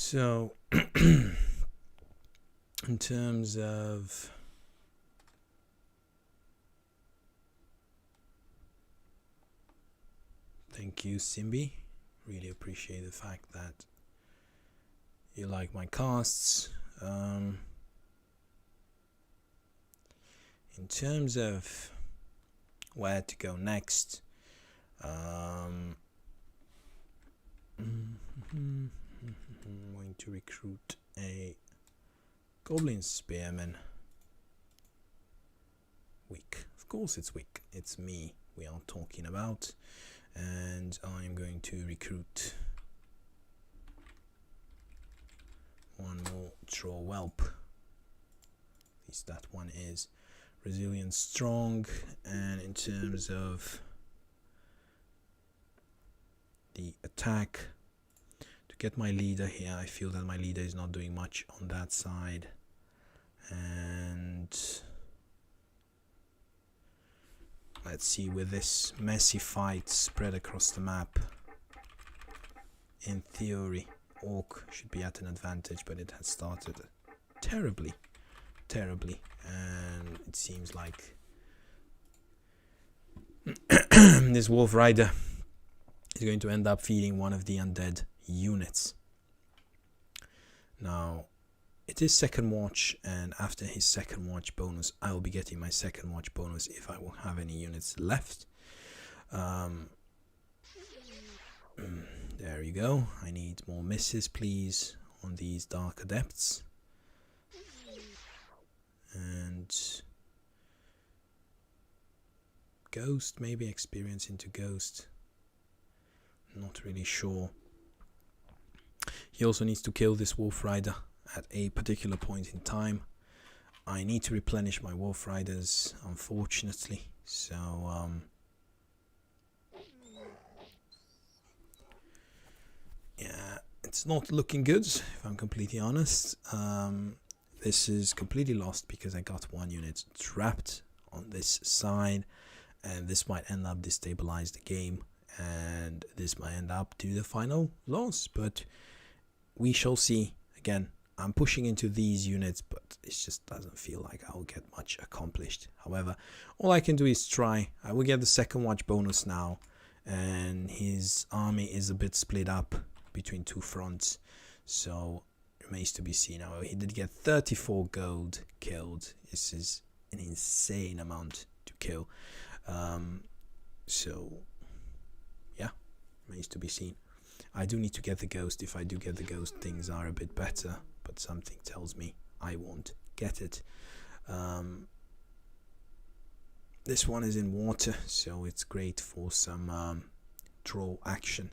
So, in terms of thank you, Simbi. Really appreciate the fact that you like my casts. In terms of where to go next, I'm going to recruit a Goblin Spearman. Weak. Of course it's weak. It's me we are talking about. And I'm going to recruit one more Troll Whelp. At least that one is resilient strong. And in terms of the attack, to get my leader here, I feel that my leader is not doing much on that side. And let's see, with this messy fight spread across the map, in theory Orc should be at an advantage, but it has started terribly, and it seems like this Wolf Rider is going to end up feeding one of the undead units. Now, it is second watch, and after his second watch bonus, I will be getting my second watch bonus if I will have any units left. There you go. I need more misses, please, on these Dark Adepts. And Ghost, maybe experience into Ghost. Not really sure. He also needs to kill this Wolf Rider at a particular point in time. I need to replenish my Wolf Riders, unfortunately. So, yeah, it's not looking good, if I'm completely honest. This is completely lost because I got one unit trapped on this side, and this might end up destabilize the game, and this might end up to the final loss, but we shall see. Again, I'm pushing into these units, but it just doesn't feel like I'll get much accomplished. However, all I can do is try. I will get the second watch bonus now, and his army is a bit split up between two fronts, so it remains to be seen. However, he did get 34 gold killed. This is an insane amount to kill. So, yeah, remains to be seen. I do need to get the Ghost. If I do get the Ghost, things are a bit better, but something tells me I won't get it. This one is in water, so it's great for some troll action.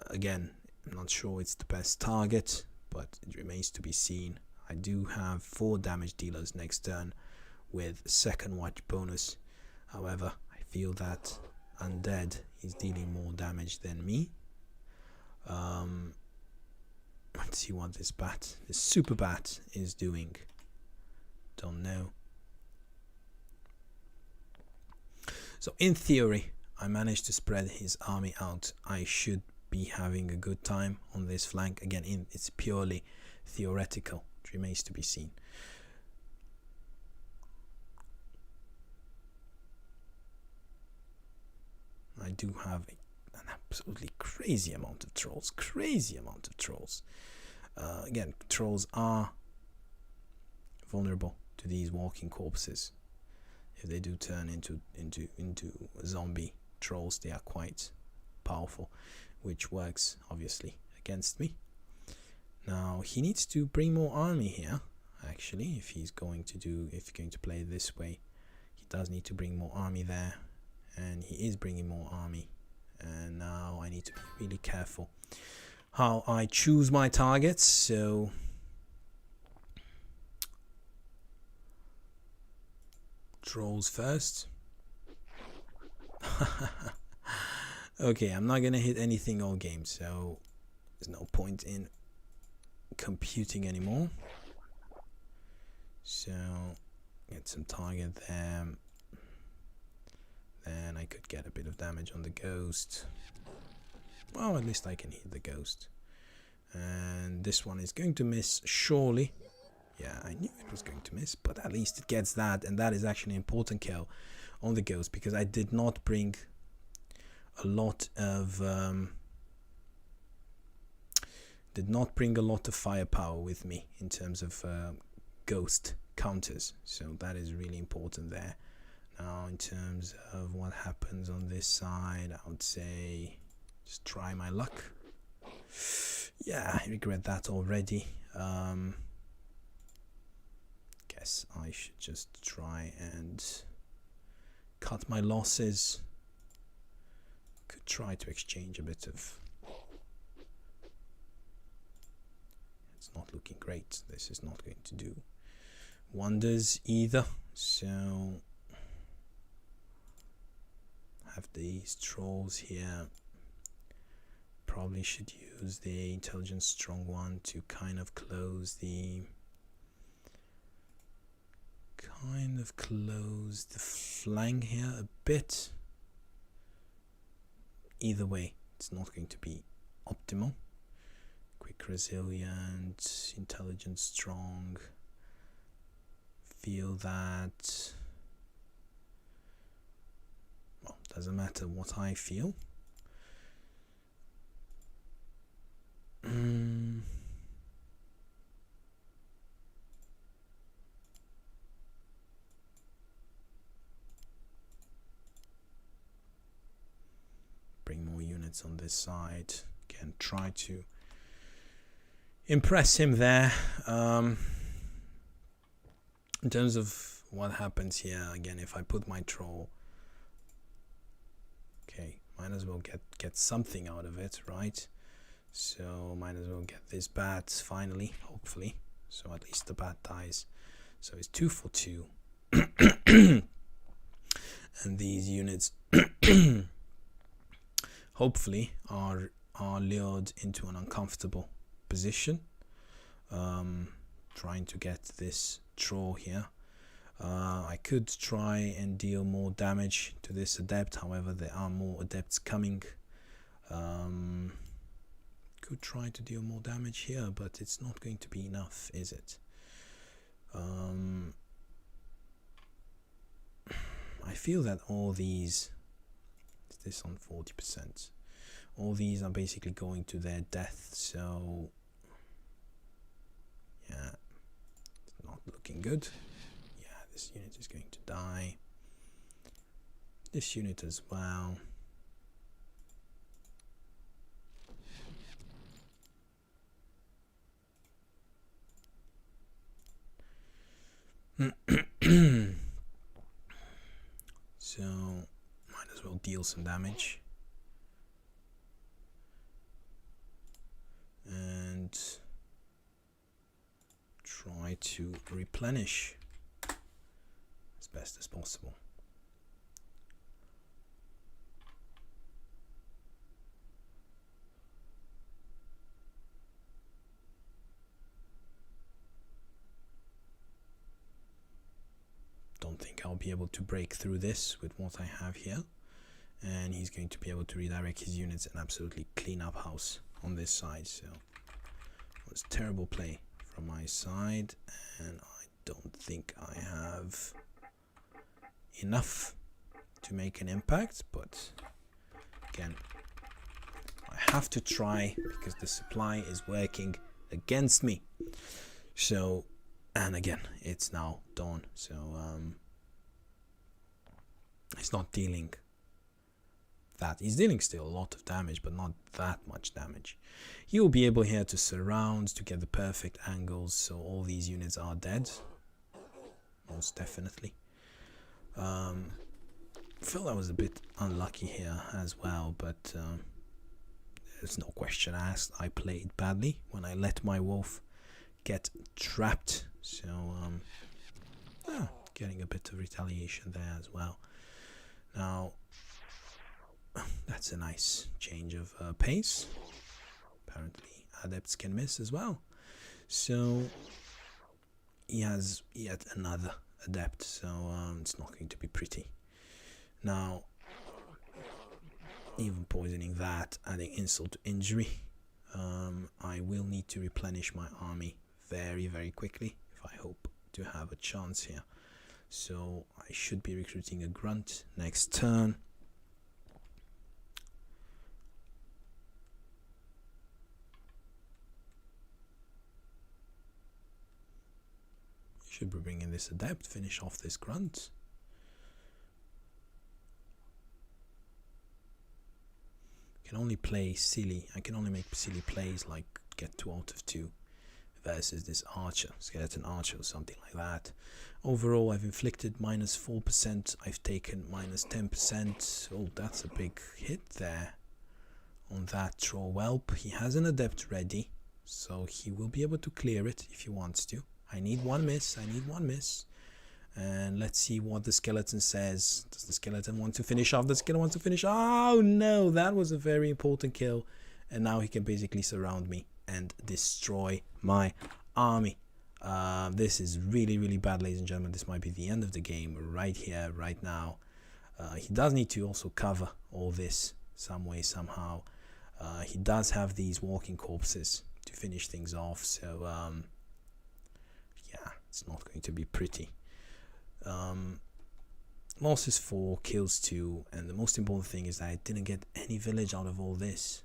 Again, I'm not sure it's the best target, but it remains to be seen. I do have 4 damage dealers next turn with second watch bonus. However, I feel that Undead is dealing more damage than me. Let's see what this super bat is doing. Don't know. So in theory, I managed to spread his army out. I should be having a good time on this flank. Again, it's purely theoretical. It remains to be seen. I do have an absolutely crazy amount of trolls. Again, trolls are vulnerable to these walking corpses. If they do turn into zombie trolls, they are quite powerful, which works obviously against me. Now he needs to bring more army here. Actually, if he's going to play it this way, he does need to bring more army there, and he is bringing more army. And now I need to be really careful how I choose my targets. So trolls first. Okay, I'm not gonna hit anything all game, so there's no point in computing anymore. So get some target there. Then I could get a bit of damage on the ghost. Well, at least I can hit the ghost. And this one is going to miss, surely. Yeah, I knew it was going to miss, but at least it gets that, and that is actually an important kill on the ghost, because I did not bring a lot of firepower with me in terms of ghost counters, so that is really important there. Now, in terms of what happens on this side, I would say just try my luck. Yeah, I regret that already. Guess I should just try and cut my losses. Could try to exchange a bit of... It's not looking great. This is not going to do wonders either. So have these trolls here. Probably should use the intelligence strong one to kind of close the flank here a bit. Either way, it's not going to be optimal. Quick resilient, intelligence strong. Feel that, well, doesn't matter what I feel. Bring more units on this side. Again, try to impress him there. In terms of what happens here, again, if I put my troll, okay, might as well get something out of it, right? So might as well get this bat finally, hopefully. So at least the bat dies. So it's 2 for 2. And these units hopefully are lured into an uncomfortable position. Trying to get this troll here. I could try and deal more damage to this adept, however there are more adepts coming. Could try to deal more damage here, but it's not going to be enough, is it? I feel that all these, is this on 40%? All these are basically going to their death, so yeah, it's not looking good. Yeah, this unit is going to die. This unit as well. So might as well deal some damage and try to replenish as best as possible. Don't think I'll be able to break through this with what I have here, and he's going to be able to redirect his units and absolutely clean up house on this side. So it was terrible play from my side, and I don't think I have enough to make an impact, but again, I have to try because the supply is working against me. So, and again, it's now dawn, so he's not dealing that. He's dealing still a lot of damage, but not that much damage. He will be able here to surround to get the perfect angles, so all these units are dead, most definitely. Felt I was a bit unlucky here as well, but there's no question asked. I played badly when I let my wolf get trapped, so getting a bit of retaliation there as well. Now that's a nice change of pace. Apparently adepts can miss as well, so he has yet another adept, so it's not going to be pretty. Now, even poisoning that, adding insult to injury, I will need to replenish my army very, very quickly if I hope to have a chance here. So I should be recruiting a grunt next turn. Should be bringing this adept, finish off this grunt. Can only play silly. I can only make silly plays like get 2 out of 2 versus this archer, skeleton archer or something like that. Overall, I've inflicted -4%. I've taken -10%. Oh, that's a big hit there on that troll whelp. He has an adept ready, so he will be able to clear it if he wants to. I need 1 miss. I need 1 miss. And let's see what the skeleton says. Does the skeleton want to finish off? The skeleton wants to finish. Oh no, that was a very important kill. And now he can basically surround me and destroy my army. This is really, really bad, ladies and gentlemen. This might be the end of the game right here, right now. He does need to also cover all this some way, somehow. He does have these walking corpses to finish things off. So, yeah, it's not going to be pretty. Losses 4, kills 2, and the most important thing is that I didn't get any village out of all this.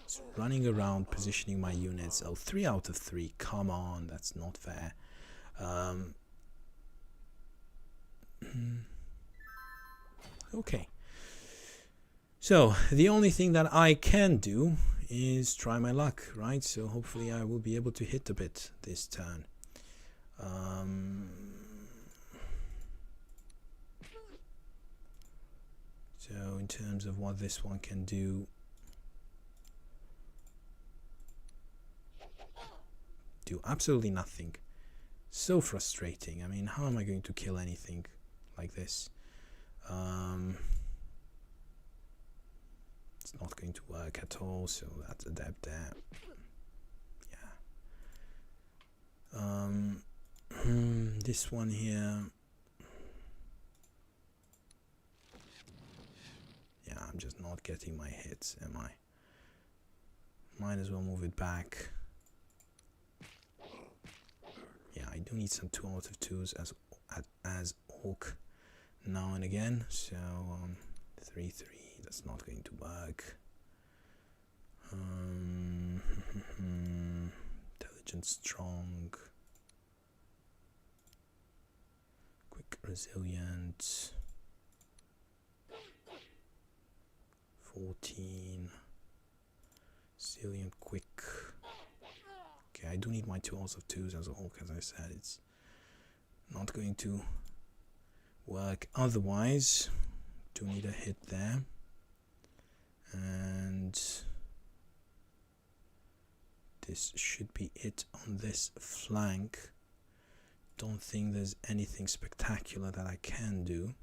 It's running around, positioning my units. Oh, 3 out of 3. Come on, that's not fair. Okay. So, the only thing that I can do is try my luck, right? So, hopefully I will be able to hit a bit this turn. So, in terms of what this one can do, absolutely nothing. So frustrating. I mean, how am I going to kill anything like this? It's not going to work at all, so that's adept there. Yeah. This one here. Yeah, I'm just not getting my hits, am I? Might as well move it back. Yeah, I do need some 2 out of 2s as orc now and again. So 3/3, that's not going to work. Intelligent, strong, quick, resilient. 14. Resilient, quick. Okay, I do need my 2 out of 2s as a Hulk, as I said. It's not going to work otherwise. Do need a hit there. And this should be it on this flank. Don't think there's anything spectacular that I can do.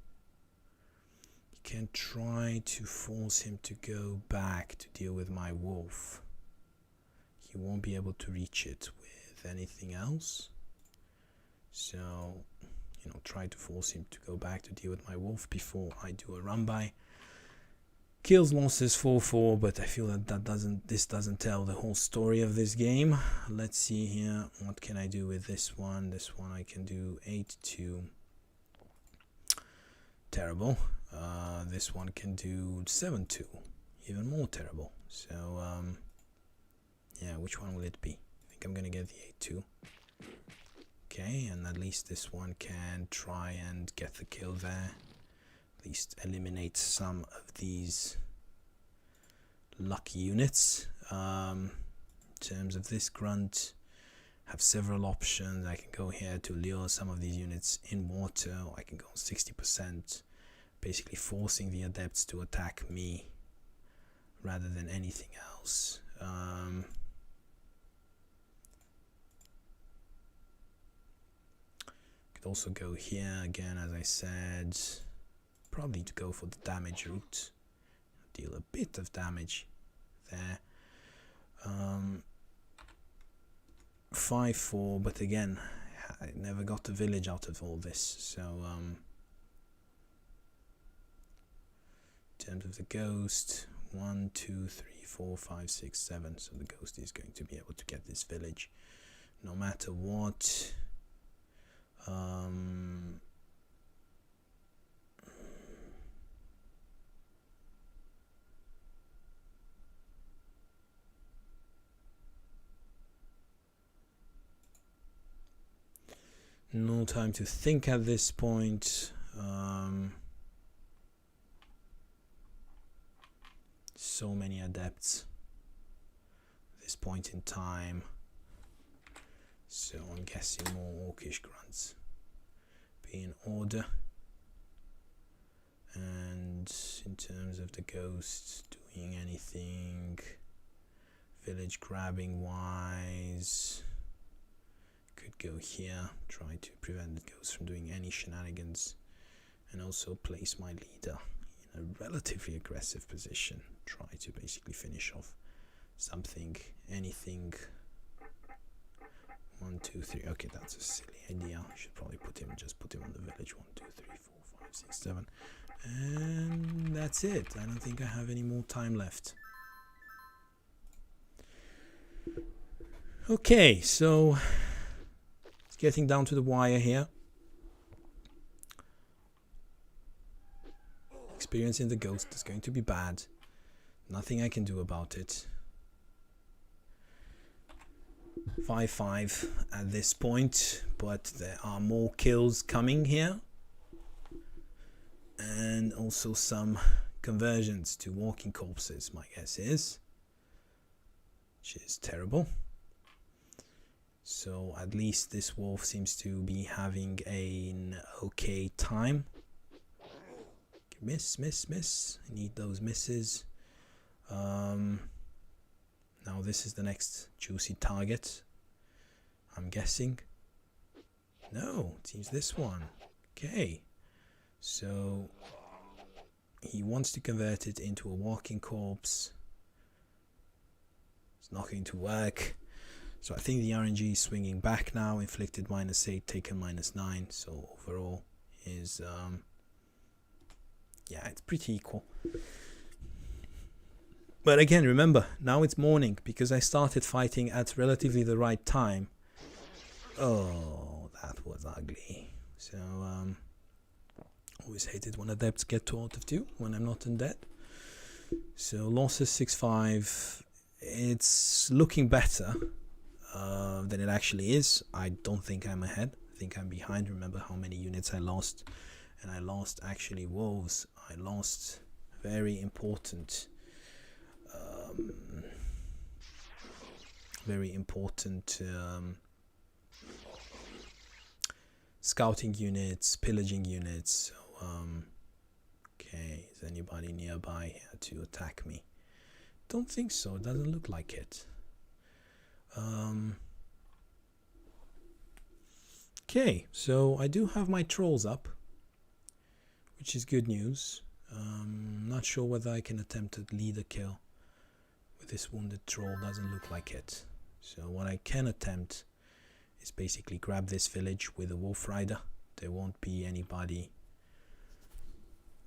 You can try to force him to go back to deal with my wolf. He won't be able to reach it with anything else. So, you know, try to force him to go back to deal with my wolf before I do a run by. Kills, losses 4/4, but I feel that this doesn't tell the whole story of this game. Let's see here. What can I do with this one? This one I can do 8/2. Terrible. This one can do 7/2. Even more terrible. So, yeah, which one will it be? I think I'm gonna get the 8/2. Okay, and at least this one can try and get the kill there. At least eliminate some of these lucky units. In terms of this grunt, have several options. I can go here to lure some of these units in water, or I can go 60%, basically forcing the adepts to attack me rather than anything else. Could also go here again, as I said. Probably to go for the damage route. Deal a bit of damage there. 5/4, but again, I never got the village out of all this. So, in terms of the ghost, 1, 2, 3, 4, 5, 6, 7. So the ghost is going to be able to get this village no matter what. No time to think at this point. So many adepts at this point in time. So I'm guessing more orcish grunts be in order. And in terms of the ghosts doing anything village grabbing wise, could go here, try to prevent the ghost from doing any shenanigans, and also place my leader in a relatively aggressive position, try to basically finish off something, anything. 1, 2, 3. Okay, that's a silly idea. I should probably just put him on the village. 1, 2, 3, 4, 5, 6, 7, and that's it. I don't think I have any more time left. Okay, so it's getting down to the wire here. Experiencing the ghost is going to be bad. Nothing I can do about it. 5-5 at this point, but there are more kills coming here, and also some conversions to walking corpses, my guess is, which is terrible. So at least this wolf seems to be having an okay time. Miss. I need those misses. Now this is the next juicy target, I'm guessing. No, it seems this one. Okay, so he wants to convert it into a walking corpse. It's not going to work. So I think the RNG is swinging back now. Inflicted -8, taken -9. So overall is yeah, it's pretty equal. But again, remember, now it's morning because I started fighting at relatively the right time. Oh, that was ugly. So, always hated when adepts get 2 out of 2 when I'm not undead. So, losses 6-5. It's looking better than it actually is. I don't think I'm ahead. I think I'm behind. Remember how many units I lost. And I lost actually wolves. I lost very important scouting units, pillaging units. So, okay, is anybody nearby here to attack me? Don't think so. It doesn't look like it. Okay, so I do have my trolls up, which is good news. Not sure whether I can attempt a leader kill with this wounded troll. Doesn't look like it. So what I can attempt is basically grab this village with a wolf rider. There won't be anybody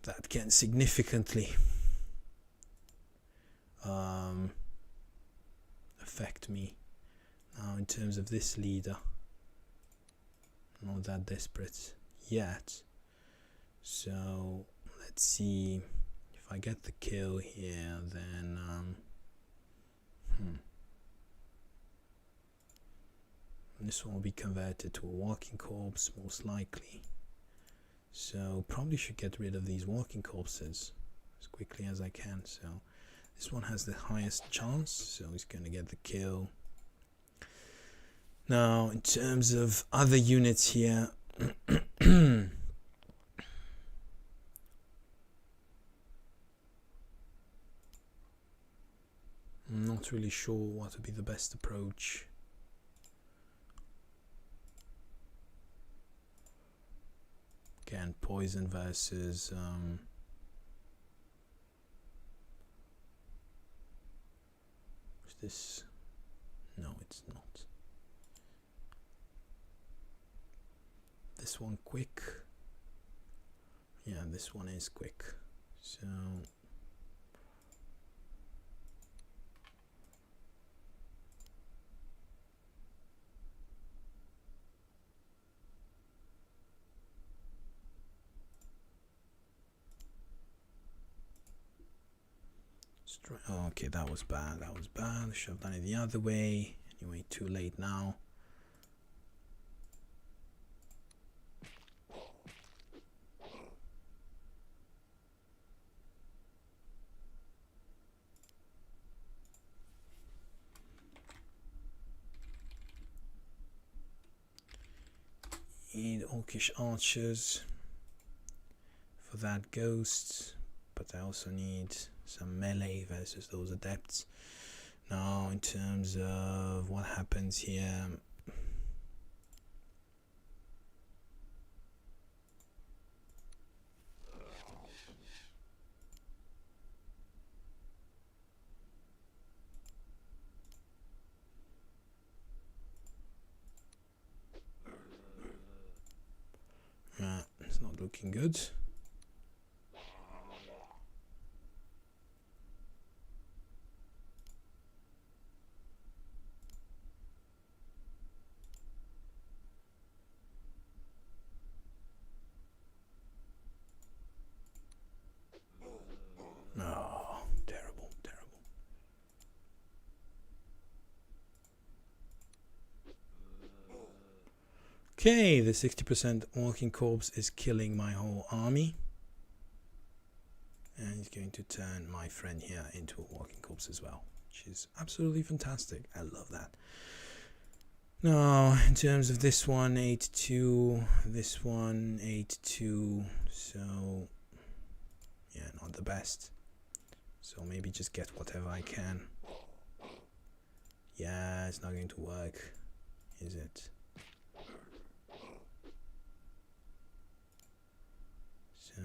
that can significantly affect me. Now in terms of this leader, I'm not that desperate yet. So let's see if I get the kill here, then this one will be converted to a walking corpse most likely. So probably should get rid of these walking corpses as quickly as I can. So this one has the highest chance, so he's going to get the kill. Now in terms of other units here, I'm not really sure what would be the best approach. Again, poison versus is this? No, it's not. This one quick. Yeah, this one is quick. So Oh, okay, that was bad. That was bad. I should have done it the other way. Anyway, too late now. Need orcish archers for that ghost, but I also need some melee versus those adepts. Now, in terms of what happens here, it's not looking good. Oh, terrible, terrible. Okay, the 60% walking corpse is killing my whole army. And he's going to turn my friend here into a walking corpse as well, which is absolutely fantastic. I love that. Now, in terms of this one, 8-2, this one, 8-2, so yeah, not the best. So maybe just get whatever I can. Yeah, it's not going to work, is it? So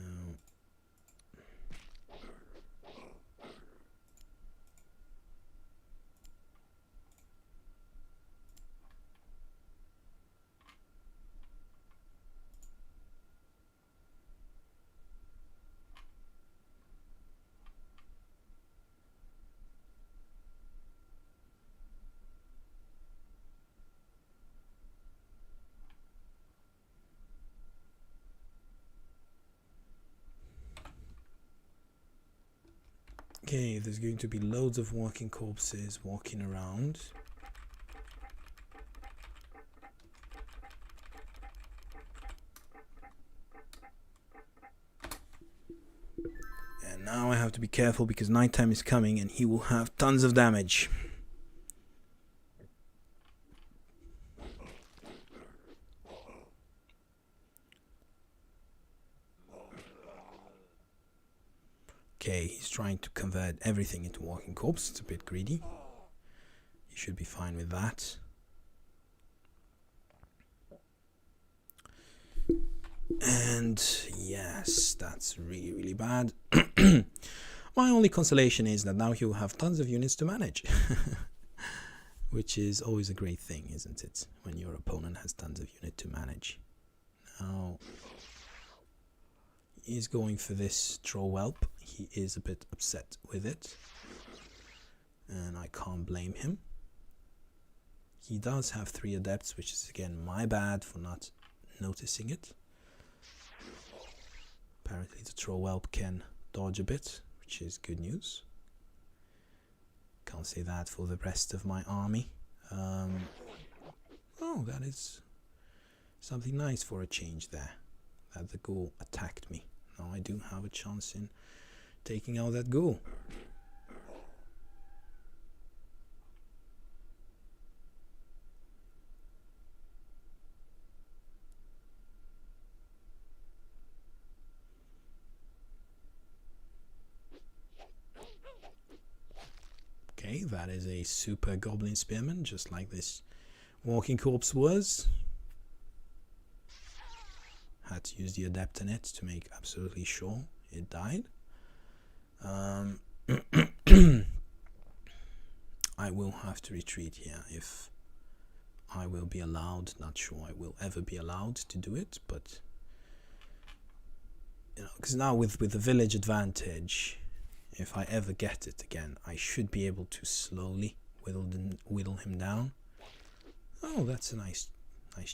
okay, there's going to be loads of walking corpses walking around. And now I have to be careful because nighttime is coming and he will have tons of damage. Okay, he's trying to convert everything into walking corpse. It's a bit greedy. He should be fine with that. And yes, that's really, really bad. My only consolation is that now he'll have tons of units to manage. Which is always a great thing, isn't it? When your opponent has tons of units to manage. Now, he's going for this troll whelp. He is a bit upset with it. And I can't blame him. He does have 3 adepts, which is again my bad for not noticing it. Apparently the troll whelp can dodge a bit, which is good news. Can't say that for the rest of my army. Oh, that is something nice for a change there. That the ghoul attacked me. Now I do have a chance in taking out that ghoul. Okay, that is a super goblin spearman, just like this walking corpse was. Had to use the adept in it to make absolutely sure it died. I will have to retreat here if I will be allowed. Not sure I will ever be allowed to do it, but you know, because now with the village advantage, if I ever get it again, I should be able to slowly whittle him down. Oh, that's a nice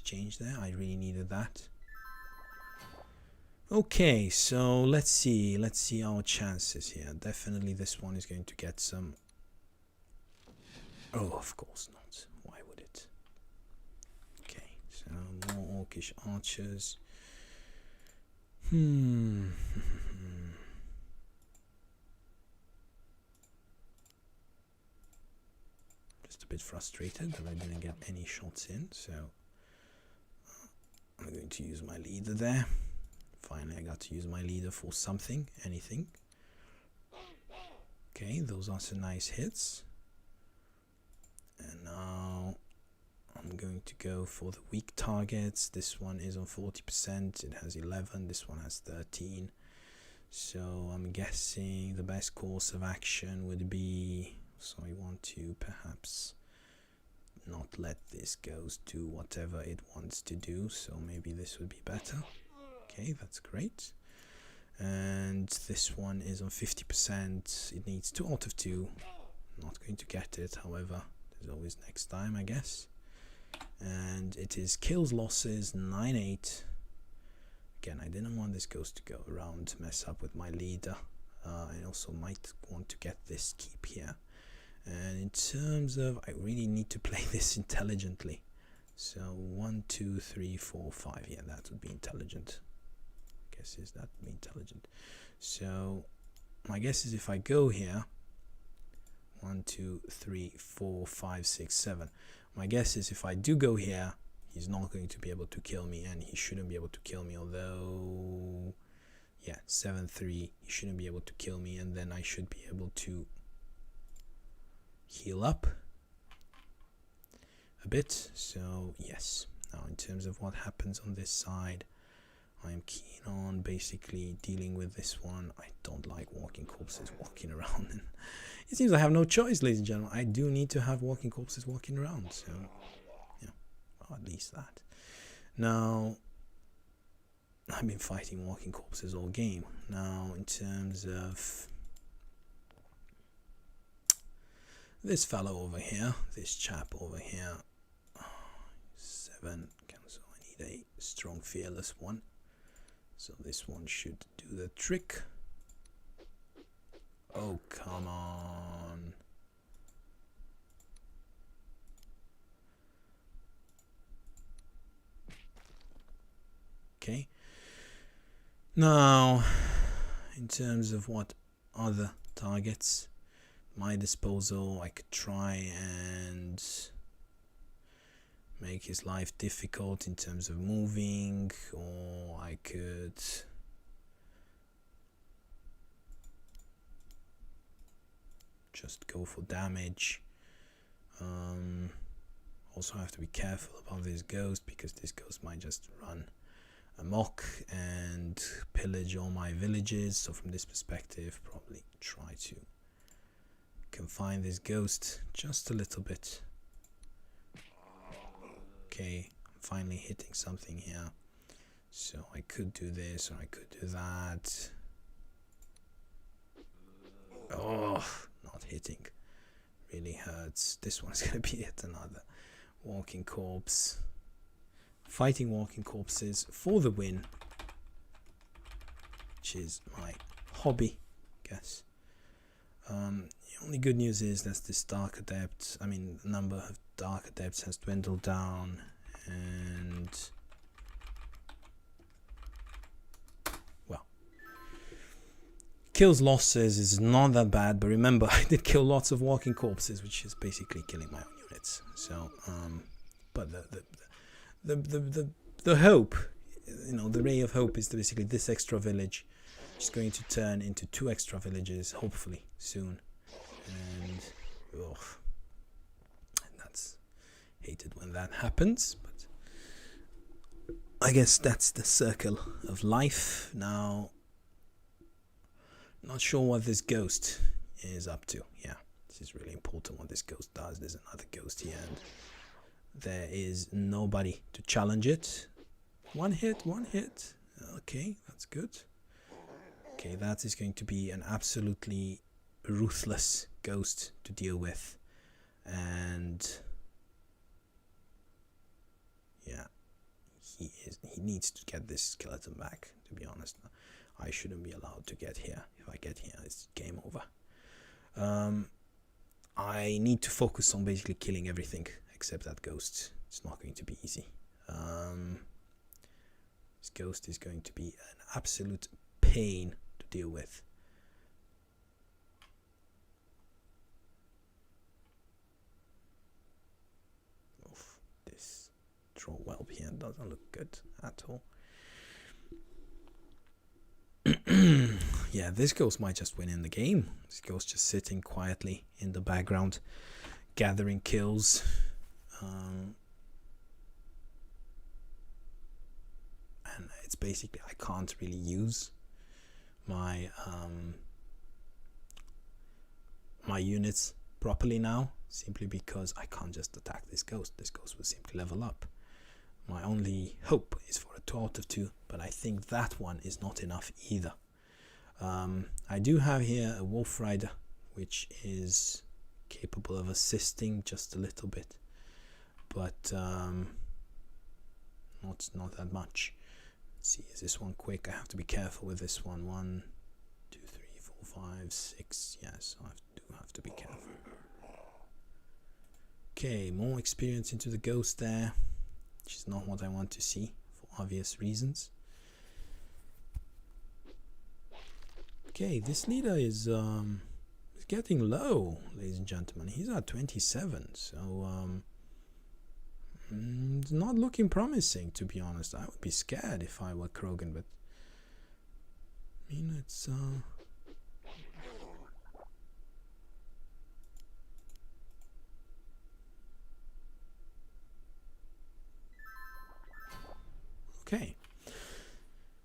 change there. I really needed that. Okay, so let's see our chances here. Definitely this one is going to get some. Oh, of course not. Why would it? Okay, so more orcish archers. Just a bit frustrated that I didn't get any shots in, so I'm going to use my leader there. Finally, I got to use my leader for something, anything. Okay, those are some nice hits. And now I'm going to go for the weak targets. This one is on 40%, it has 11, this one has 13. So I'm guessing the best course of action would be, so I want to perhaps not let this ghost do whatever it wants to do, so maybe this would be better. Okay, that's great. And this one is on 50%, it needs 2 out of 2. Not going to get it, however, there's always next time, I guess. And it is kills losses 9-8. Again, I didn't want this ghost to go around to mess up with my leader. I also might want to get this keep here. And in terms of, I really need to play this intelligently. So 1, 2, 3, 4, 5. Yeah, that would be intelligent. Guess is that be intelligent? So my guess is if I go here, 1, 2, 3, 4, 5, 6, 7. My guess is if I do go here, he's not going to be able to kill me, and he shouldn't be able to kill me, although, yeah, 7-3, he shouldn't be able to kill me, and then I should be able to heal up a bit. So yes, now in terms of what happens on this side, I am keen on basically dealing with this one. I don't like walking corpses walking around, and it seems I have no choice, ladies and gentlemen. I do need to have walking corpses walking around, so yeah, well, at least that. Now, I've been fighting walking corpses all game. Now, in terms of this fellow over here, this chap over here, 7, so I need a strong, fearless one. So this one should do the trick. Oh, come on. Okay. Now, in terms of what other targets my disposal, I could try and make his life difficult in terms of moving, or I could just go for damage. Also have to be careful about this ghost, because this ghost might just run amok and pillage all my villages. So from this perspective, probably try to confine this ghost just a little bit. Okay, I'm finally hitting something here. So I could do this, or I could do that. Oh, not hitting really hurts. This one's going to be yet another walking corpse. Fighting walking corpses for the win, which is my hobby, I guess. The only good news is that this dark adept, the number of dark adepts has dwindled down, and well, kills losses is not that bad, but remember, I did kill lots of walking corpses, which is basically killing my own units. So but the hope, the ray of hope is basically this extra village is going to turn into 2 extra villages, hopefully soon. And that's hated when that happens, but I guess that's the circle of life. Now, not sure what this ghost is up to. Yeah, this is really important what this ghost does. There's another ghost here, and there is nobody to challenge it. One hit. Okay, that's good. Okay, that is going to be an absolutely ruthless ghost to deal with. And yeah, he needs to get this skeleton back, to be honest. I shouldn't be allowed to get here. If I get here, it's game over. I need to focus on basically killing everything except that ghost. It's not going to be easy. This ghost is going to be an absolute pain to deal with. Oof, this draw whelp here doesn't look good at all. Yeah, this ghost might just win in the game. This ghost just sitting quietly in the background, gathering kills. And it's basically, I can't really use my my units properly now, simply because I can't just attack this ghost. This ghost will simply level up. My only hope is for a 2 out of 2, but I think that one is not enough either. I do have here a Wolf Rider, which is capable of assisting just a little bit, but not that much. Let's see, is this one quick? I have to be careful with this one. 1, 2, 3, 4, 5, 6. Yes, I do have to be careful. Okay, more experience into the ghost there, which is not what I want to see for obvious reasons. Okay, this leader is getting low, ladies and gentlemen. He's at 27, so it's not looking promising, to be honest. I would be scared if I were Krogen, but I mean, it's okay.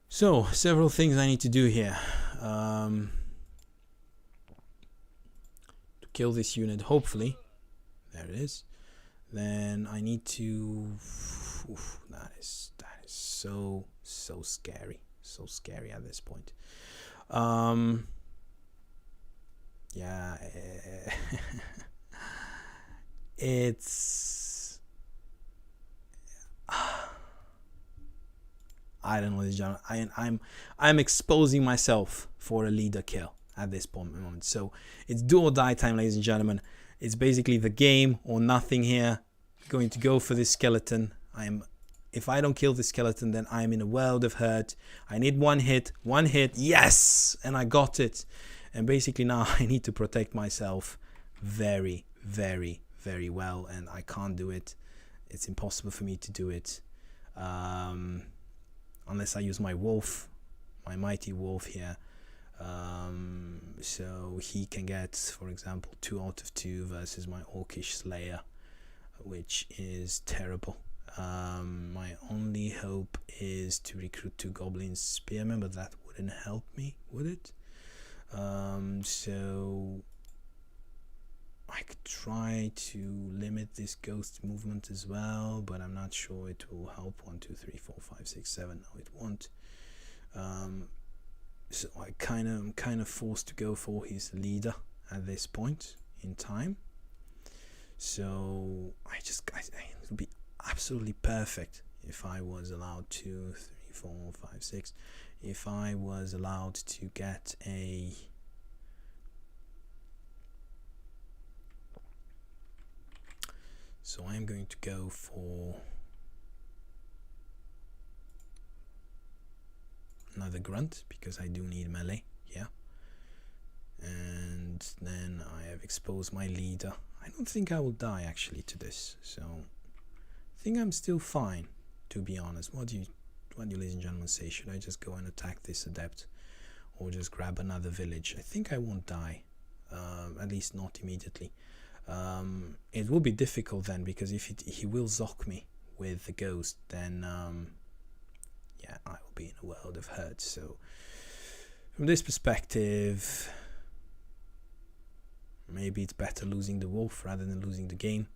So, several things I need to do here. To kill this unit, hopefully. There it is. Then I need to... Oof, that is so scary. So scary at this point. Yeah. It's... I don't know, ladies and gentlemen. I'm exposing myself for a leader kill at this moment. So it's do or die time, ladies and gentlemen. It's basically the game or nothing here. Going to go for this skeleton. If I don't kill this skeleton, then I'm in a world of hurt. I need one hit, yes, and I got it. And basically now I need to protect myself very, very, very well, and I can't do it. It's impossible for me to do it. Unless I use my wolf, my mighty wolf here. So he can get, for example, 2 out of 2 versus my Orcish Slayer, which is terrible. My only hope is to recruit 2 Goblin Spearmen, but that wouldn't help me, would it? So I could try to limit this ghost movement as well, but I'm not sure it will help. 1, 2, 3, 4, 5, 6, 7. No, it won't. So I'm kind of forced to go for his leader at this point in time. So it would be absolutely perfect if I was allowed 2, 3, 4, 5, 6. If I was allowed to get a so I'm going to go for another grunt because I do need melee here. And then I have exposed my leader. I don't think I will die actually to this, so I think I'm still fine, to be honest. What do you ladies and gentlemen say? Should I just go and attack this adept or just grab another village? I think I won't die, at least not immediately. It will be difficult then, because if he will zock me with the ghost, then yeah, I will be in a world of hurt. So from this perspective, maybe it's better losing the wolf rather than losing the game,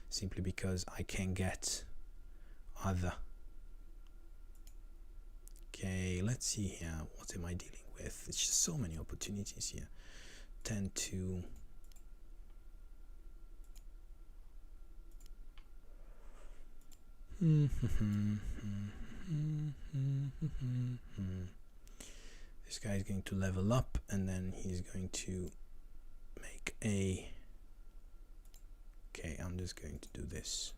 simply because I can get other. Okay, let's see here. What am I dealing with? It's just so many opportunities here. 10 to... This guy is going to level up, and then he's going to make a... Okay, I'm just going to do this.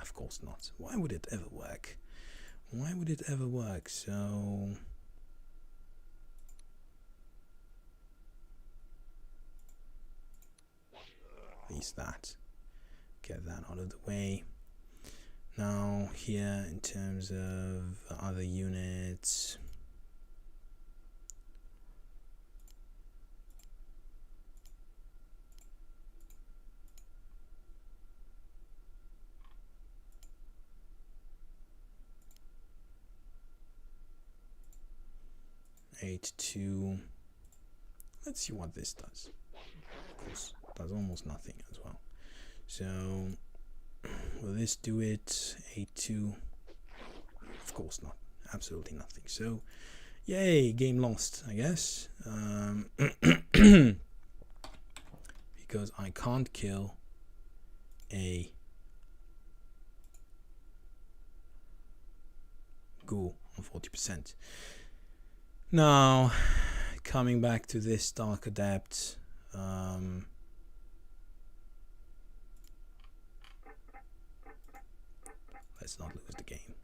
Of course not. Why would it ever work? Why would it ever work? So... at least that. Get that out of the way. Now here in terms of other units, (8-2). Let's see what this does. Of course, it does almost nothing as well. So will this do it? 8-2. Of course not. Absolutely nothing. So, yay, game lost, I guess. Because I can't kill a ghoul on 40%. Now, coming back to this Dark Adept. Let's not lose the game.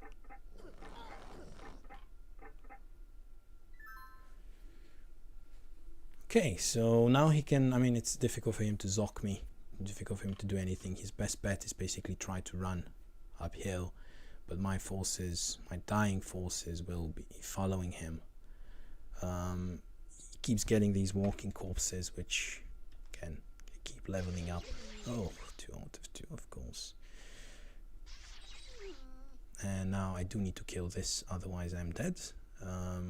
Okay, so now he can, I mean, it's difficult for him to zock me, difficult for him to do anything. His best bet is basically try to run uphill, but my forces, my dying forces will be following him. He keeps getting these walking corpses, which can keep leveling up. Oh, 2 out of 2, of course. And now I do need to kill this, otherwise I'm dead.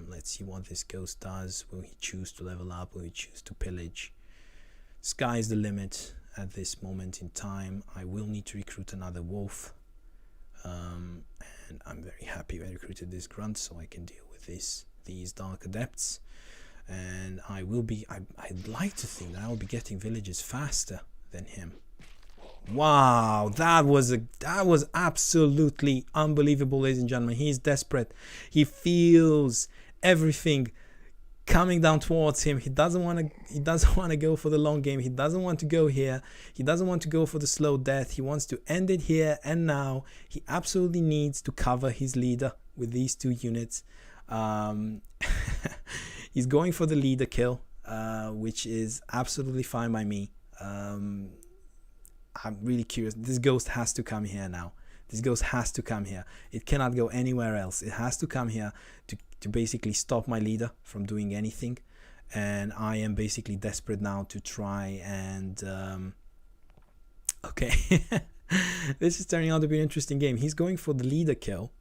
Let's see what this ghost does. Will he choose to level up? Will he choose to pillage? Sky's the limit at this moment in time. I will need to recruit another wolf. And I'm very happy I recruited this grunt so I can deal with these Dark Adepts. And I will be, I'd like to think that I will be getting villages faster than him. Wow, that was absolutely unbelievable, ladies and gentlemen. He's desperate. He feels everything coming down towards him. He doesn't want to go for the long game. He doesn't want to go here. He doesn't want to go for the slow death. He wants to end it here and now. He absolutely needs to cover his leader with these 2 units. He's going for the leader kill, which is absolutely fine by me. I'm really curious. This ghost has to come here now. This ghost has to come here. It cannot go anywhere else. It has to come here to basically stop my leader from doing anything. And I am basically desperate now to try and... okay. This is turning out to be an interesting game. He's going for the leader kill.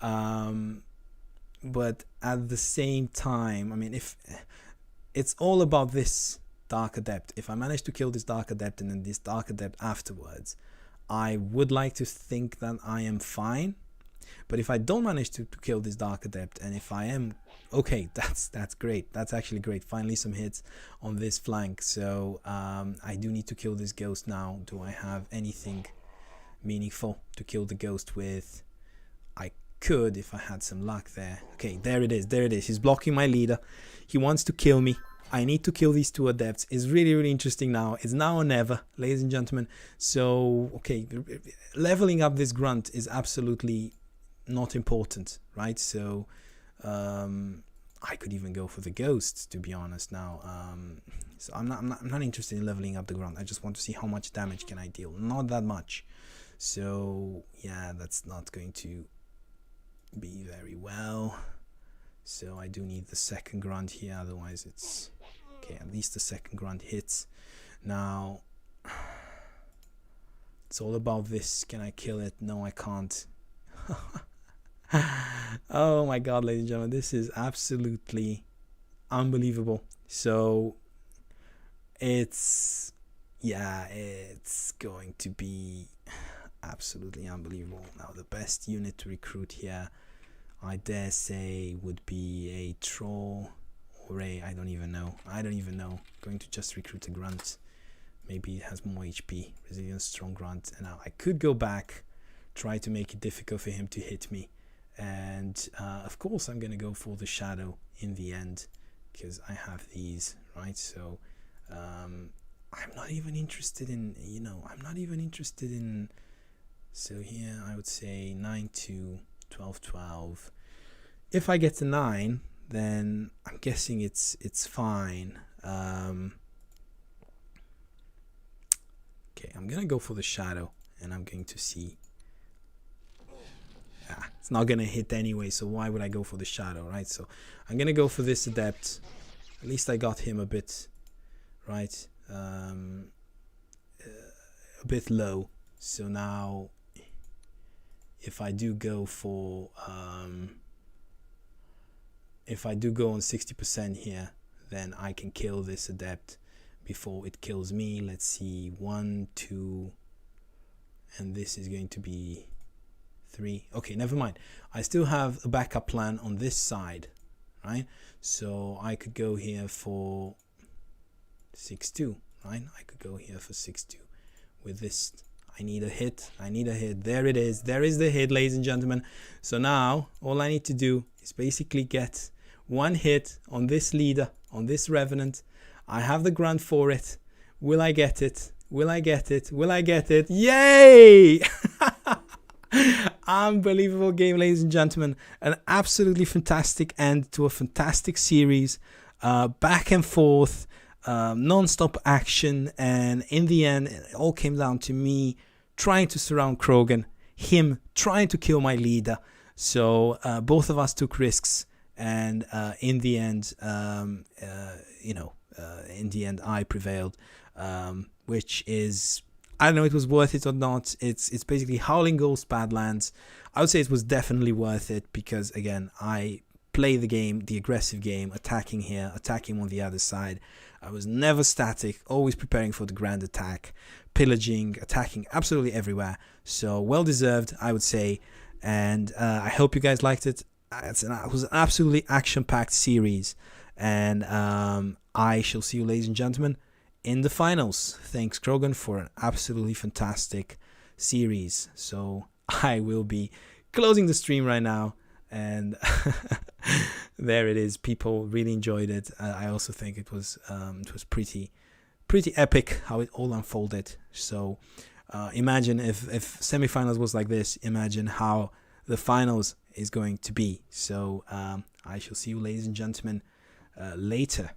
But at the same time, I mean, if it's all about this Dark Adept. If I manage to kill this Dark Adept and then this Dark Adept afterwards, I would like to think that I am fine. But if I don't manage to kill this Dark Adept, and if I am, okay, that's great. That's actually great. Finally some hits on this flank. So I do need to kill this ghost now. Do I have anything meaningful to kill the ghost with? I could if I had some luck there. Okay, there it is. There it is. He's blocking my leader. He wants to kill me. I need to kill these 2 adepts. It's really, really interesting now. It's now or never, ladies and gentlemen. So, okay, leveling up this grunt is absolutely not important, right? So, I could even go for the ghost, to be honest now. So I'm not interested in leveling up the grunt. I just want to see how much damage can I deal. Not that much. So, yeah, that's not going to be very well. So I do need the second grunt here, otherwise it's... Okay, at least the second grunt hits. Now, it's all about this. Can I kill it? No, I can't. Oh my god, ladies and gentlemen, this is absolutely unbelievable. So, it's going to be absolutely unbelievable. Now, the best unit to recruit here, I dare say, would be a troll or I don't even know. Going to just recruit a grunt. Maybe it has more HP. Resilience, strong grunt. And now I could go back, try to make it difficult for him to hit me. And of course I'm going to go for the shadow in the end, because I have these, right? So I'm not even interested in, so here I would say 9-2, 12-12. If I get the 9, then I'm guessing it's fine. Okay, I'm gonna go for the shadow, and I'm going to see. It's not gonna hit anyway, so why would I go for the shadow, right? So I'm gonna go for this adept. At least I got him a bit, right? A bit low. So now, if I do go for, if I do go on 60% here, then I can kill this adept before it kills me. Let's see, 1, 2, and this is going to be 3. Okay, never mind. I still have a backup plan on this side, right? So I could go here for 6-2, right? I could go here for 6-2 with this. I need a hit. There it is. There is the hit, ladies and gentlemen. So now all I need to do is basically get one hit on this leader, on this revenant. I have the grunt for it. Will I get it? Will I get it? Will I get it? Yay! Unbelievable game, ladies and gentlemen. An absolutely fantastic end to a fantastic series. Back and forth, non-stop action, and in the end, it all came down to me trying to surround Krogen, him trying to kill my leader. So both of us took risks, and in the end, in the end, I prevailed, which is, I don't know if it was worth it or not. It's basically Howling Ghost Badlands. I would say it was definitely worth it because, again, I play the game, the aggressive game, attacking here, attacking on the other side. I was never static, always preparing for the grand attack, pillaging, attacking absolutely everywhere. So well deserved, I would say. And I hope you guys liked it. It was an absolutely action-packed series. And I shall see you, ladies and gentlemen, in the finals. Thanks, Krogen, for an absolutely fantastic series. So I will be closing the stream right now. And there it is. People really enjoyed it. I also think it was pretty epic how it all unfolded. So imagine if semifinals was like this, imagine how the finals is going to be. So I shall see you, ladies and gentlemen, later.